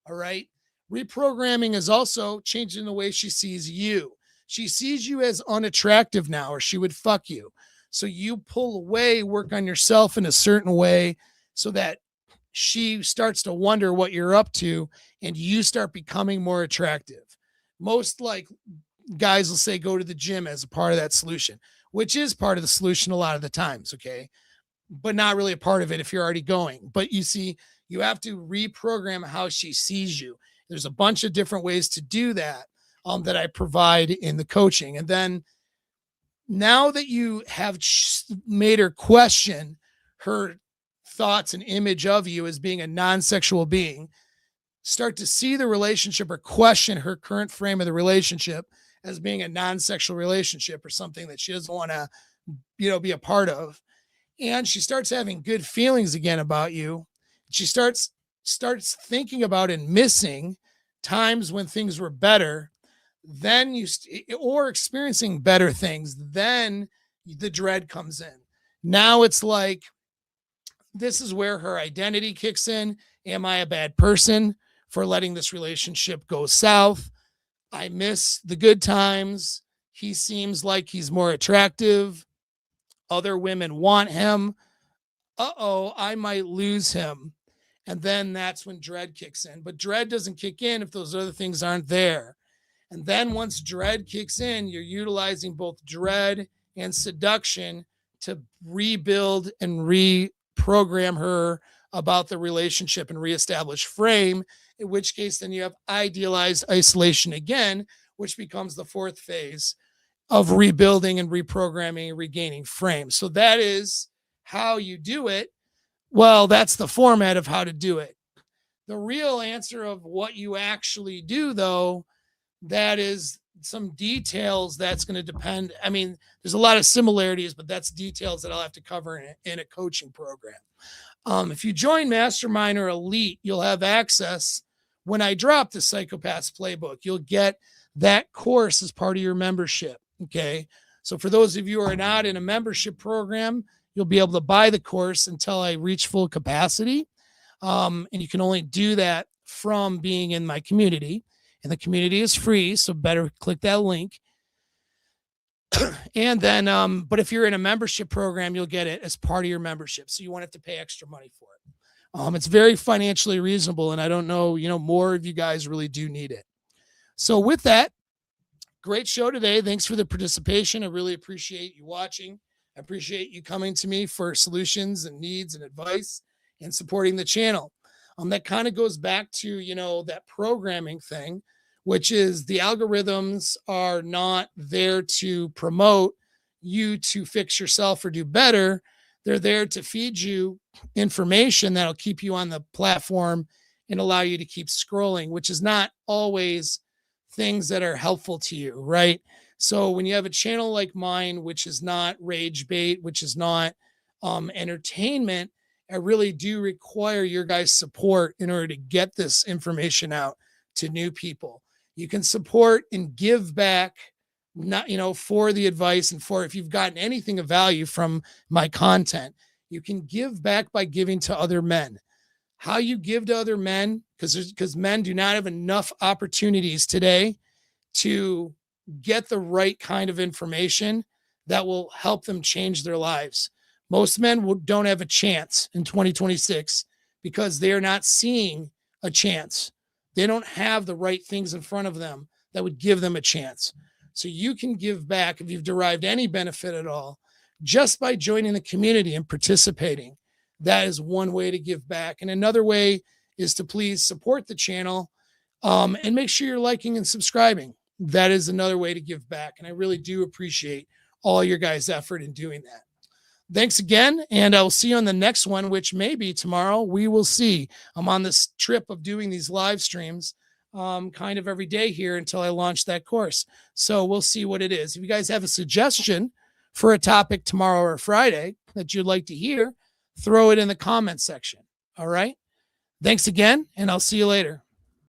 All right. Reprogramming is also changing the way she sees you. She sees you as unattractive now, or she would fuck you. So you pull away, work on yourself in a certain way so that she starts to wonder what you're up to and you start becoming more attractive. Most like guys will say go to the gym as a part of that solution, which is part of the solution a lot of the times. Okay. But not really a part of it if you're already going. But you see, you have to reprogram how she sees you. There's a bunch of different ways to do that that I provide in the coaching. And then now that you have made her question her thoughts and image of you as being a non-sexual being, start to see the relationship or question her current frame of the relationship as being a non-sexual relationship or something that she doesn't want to, be a part of. And she starts having good feelings again about you. She starts thinking about and missing times when things were better. Then or experiencing better things. Then the dread comes in. Now it's like, this is where her identity kicks in. Am I a bad person for letting this relationship go south? I miss the good times. He seems like he's more attractive. Other women want him. Uh-oh, I might lose him. And then that's when dread kicks in. But dread doesn't kick in if those other things aren't there. And then once dread kicks in, you're utilizing both dread and seduction to rebuild and reprogram her about the relationship and reestablish frame, in which case then you have idealized isolation again, which becomes the fourth phase of rebuilding and reprogramming and regaining frame. So that is how you do it. Well, that's the format of how to do it. The real answer of what you actually do, though, that is some details that's going to depend. I mean, there's a lot of similarities, but that's details that I'll have to cover in a coaching program. If you join Mastermind or Elite, you'll have access when I drop the Psychopaths Playbook. You'll get that course as part of your membership. Okay. So for those of you who are not in a membership program, you'll be able to buy the course until I reach full capacity. And you can only do that from being in my community. And the community is free, so better click that link. And then, but if you're in a membership program, you'll get it as part of your membership. So you won't have to pay extra money for it. It's very financially reasonable. And I don't know, more of you guys really do need it. So with that, great show today. Thanks for the participation. I really appreciate you watching. I appreciate you coming to me for solutions and needs and advice and supporting the channel. That kind of goes back to, that programming thing, which is the algorithms are not there to promote you to fix yourself or do better. They're there to feed you information that'll keep you on the platform and allow you to keep scrolling, which is not always things that are helpful to you, right? So when you have a channel like mine, which is not rage bait, which is not entertainment, I really do require your guys' support in order to get this information out to new people. You can support and give back, not, for the advice and for if you've gotten anything of value from my content, you can give back by giving to other men. How you give to other men, because men do not have enough opportunities today to get the right kind of information that will help them change their lives. Most men don't have a chance in 2026 because they're not seeing a chance. They don't have the right things in front of them that would give them a chance. So you can give back if you've derived any benefit at all just by joining the community and participating. That is one way to give back. And another way is to please support the channel and make sure you're liking and subscribing. That is another way to give back. And I really do appreciate all your guys' effort in doing that. Thanks again, and I'll see you on the next one, which may be tomorrow. We will see. I'm on this trip of doing these live streams kind of every day here until I launch that course. So we'll see what it is. If you guys have a suggestion for a topic tomorrow or Friday that you'd like to hear, throw it in the comment section. All right? Thanks again, and I'll see you later.